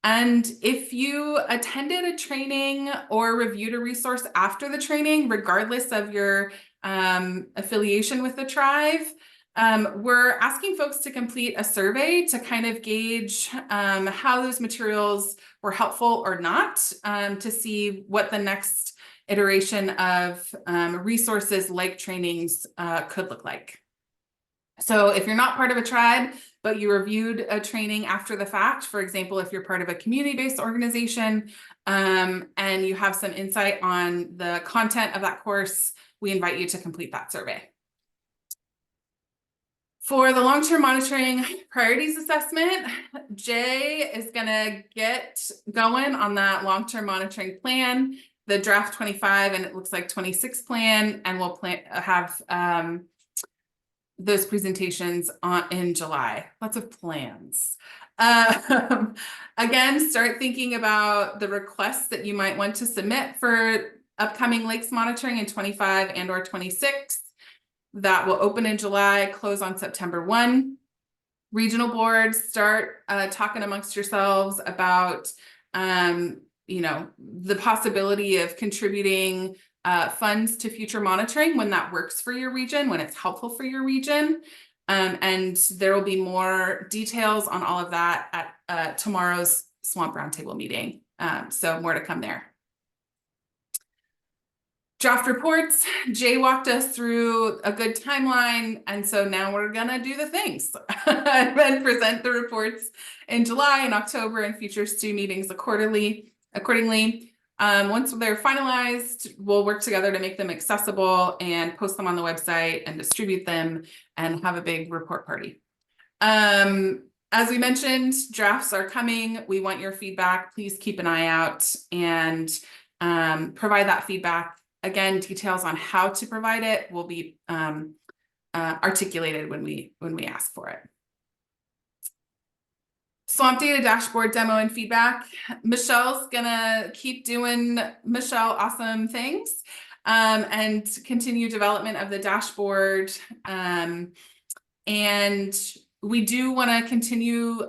[SPEAKER 2] And if you attended a training or reviewed a resource after the training, regardless of your affiliation with the tribe, we're asking folks to complete a survey to kind of gauge how those materials were helpful or not, to see what the next iteration of resources like trainings could look like. So if you're not part of a tribe, but you reviewed a training after the fact, for example, if you're part of a community-based organization and you have some insight on the content of that course, we invite you to complete that survey. For the long-term monitoring priorities assessment, Jay is going to get going on that long-term monitoring plan, the draft 25, and it looks like 26 plan, and we'll have those presentations in July. Lots of plans. Again, start thinking about the requests that you might want to submit for upcoming lakes monitoring in 25 and or 26. That will open in July, close on September 1. Regional boards, start talking amongst yourselves about you know, the possibility of contributing funds to future monitoring when that works for your region, when it's helpful for your region. And there will be more details on all of that at tomorrow's Swamp Roundtable meeting. So more to come there. Draft reports, Jay walked us through a good timeline, and so now we're gonna do the things and present the reports in July and October and future STU meetings accordingly. Once they're finalized, we'll work together to make them accessible and post them on the website and distribute them and have a big report party. As we mentioned, drafts are coming. We want your feedback. Please keep an eye out and provide that feedback. Again, details on how to provide it will be articulated when we ask for it. Swamp Data Dashboard demo and feedback. Michelle's gonna keep doing Michelle awesome things and continue development of the dashboard. And we do want to continue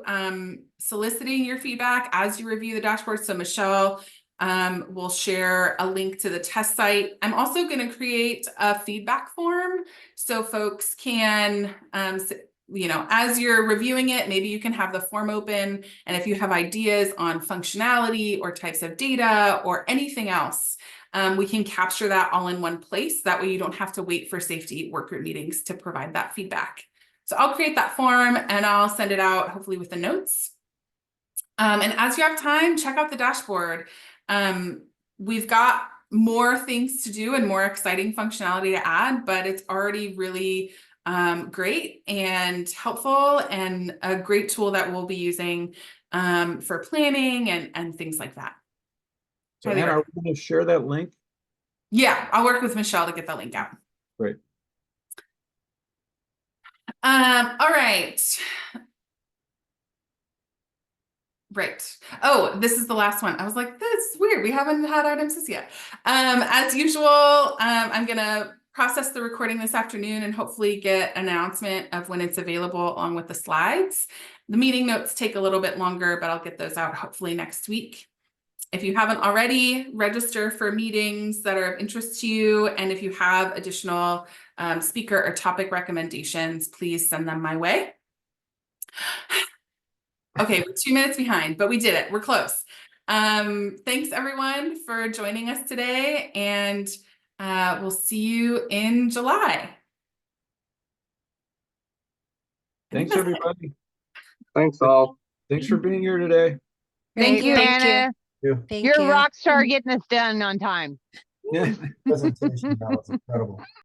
[SPEAKER 2] soliciting your feedback as you review the dashboard. So Michelle we'll share a link to the test site. I'm also going to create a feedback form so folks can, you know, as you're reviewing it, maybe you can have the form open. And if you have ideas on functionality or types of data or anything else, we can capture that all in one place. That way you don't have to wait for safety workgroup meetings to provide that feedback. So I'll create that form and I'll send it out hopefully with the notes. And as you have time, check out the dashboard. We've got more things to do and more exciting functionality to add, but it's already really great and helpful and a great tool that we'll be using for planning and things like that.
[SPEAKER 1] So Anna, are we going to share that link?
[SPEAKER 2] Yeah, I'll work with Michelle to get that link out.
[SPEAKER 1] Great.
[SPEAKER 2] All right. Right. Oh, this is the last one. I was like, this is weird. We haven't had items this yet. As usual, I'm gonna process the recording this afternoon and hopefully get an announcement of when it's available along with the slides. The meeting notes take a little bit longer, but I'll get those out hopefully next week. If you haven't already, register for meetings that are of interest to you. And if you have additional speaker or topic recommendations, please send them my way. Okay, we're 2 minutes behind, but we did it. We're close. Thanks everyone for joining us today, and we'll see you in July.
[SPEAKER 1] Thanks, everybody.
[SPEAKER 5] Thanks all.
[SPEAKER 1] Thanks for being here today.
[SPEAKER 11] Thank you,
[SPEAKER 13] Thank you.
[SPEAKER 11] Anna.
[SPEAKER 13] Thank
[SPEAKER 11] You're a
[SPEAKER 13] you.
[SPEAKER 11] rock star getting this done on time.
[SPEAKER 1] Yeah.
[SPEAKER 15] Presentation, that was incredible.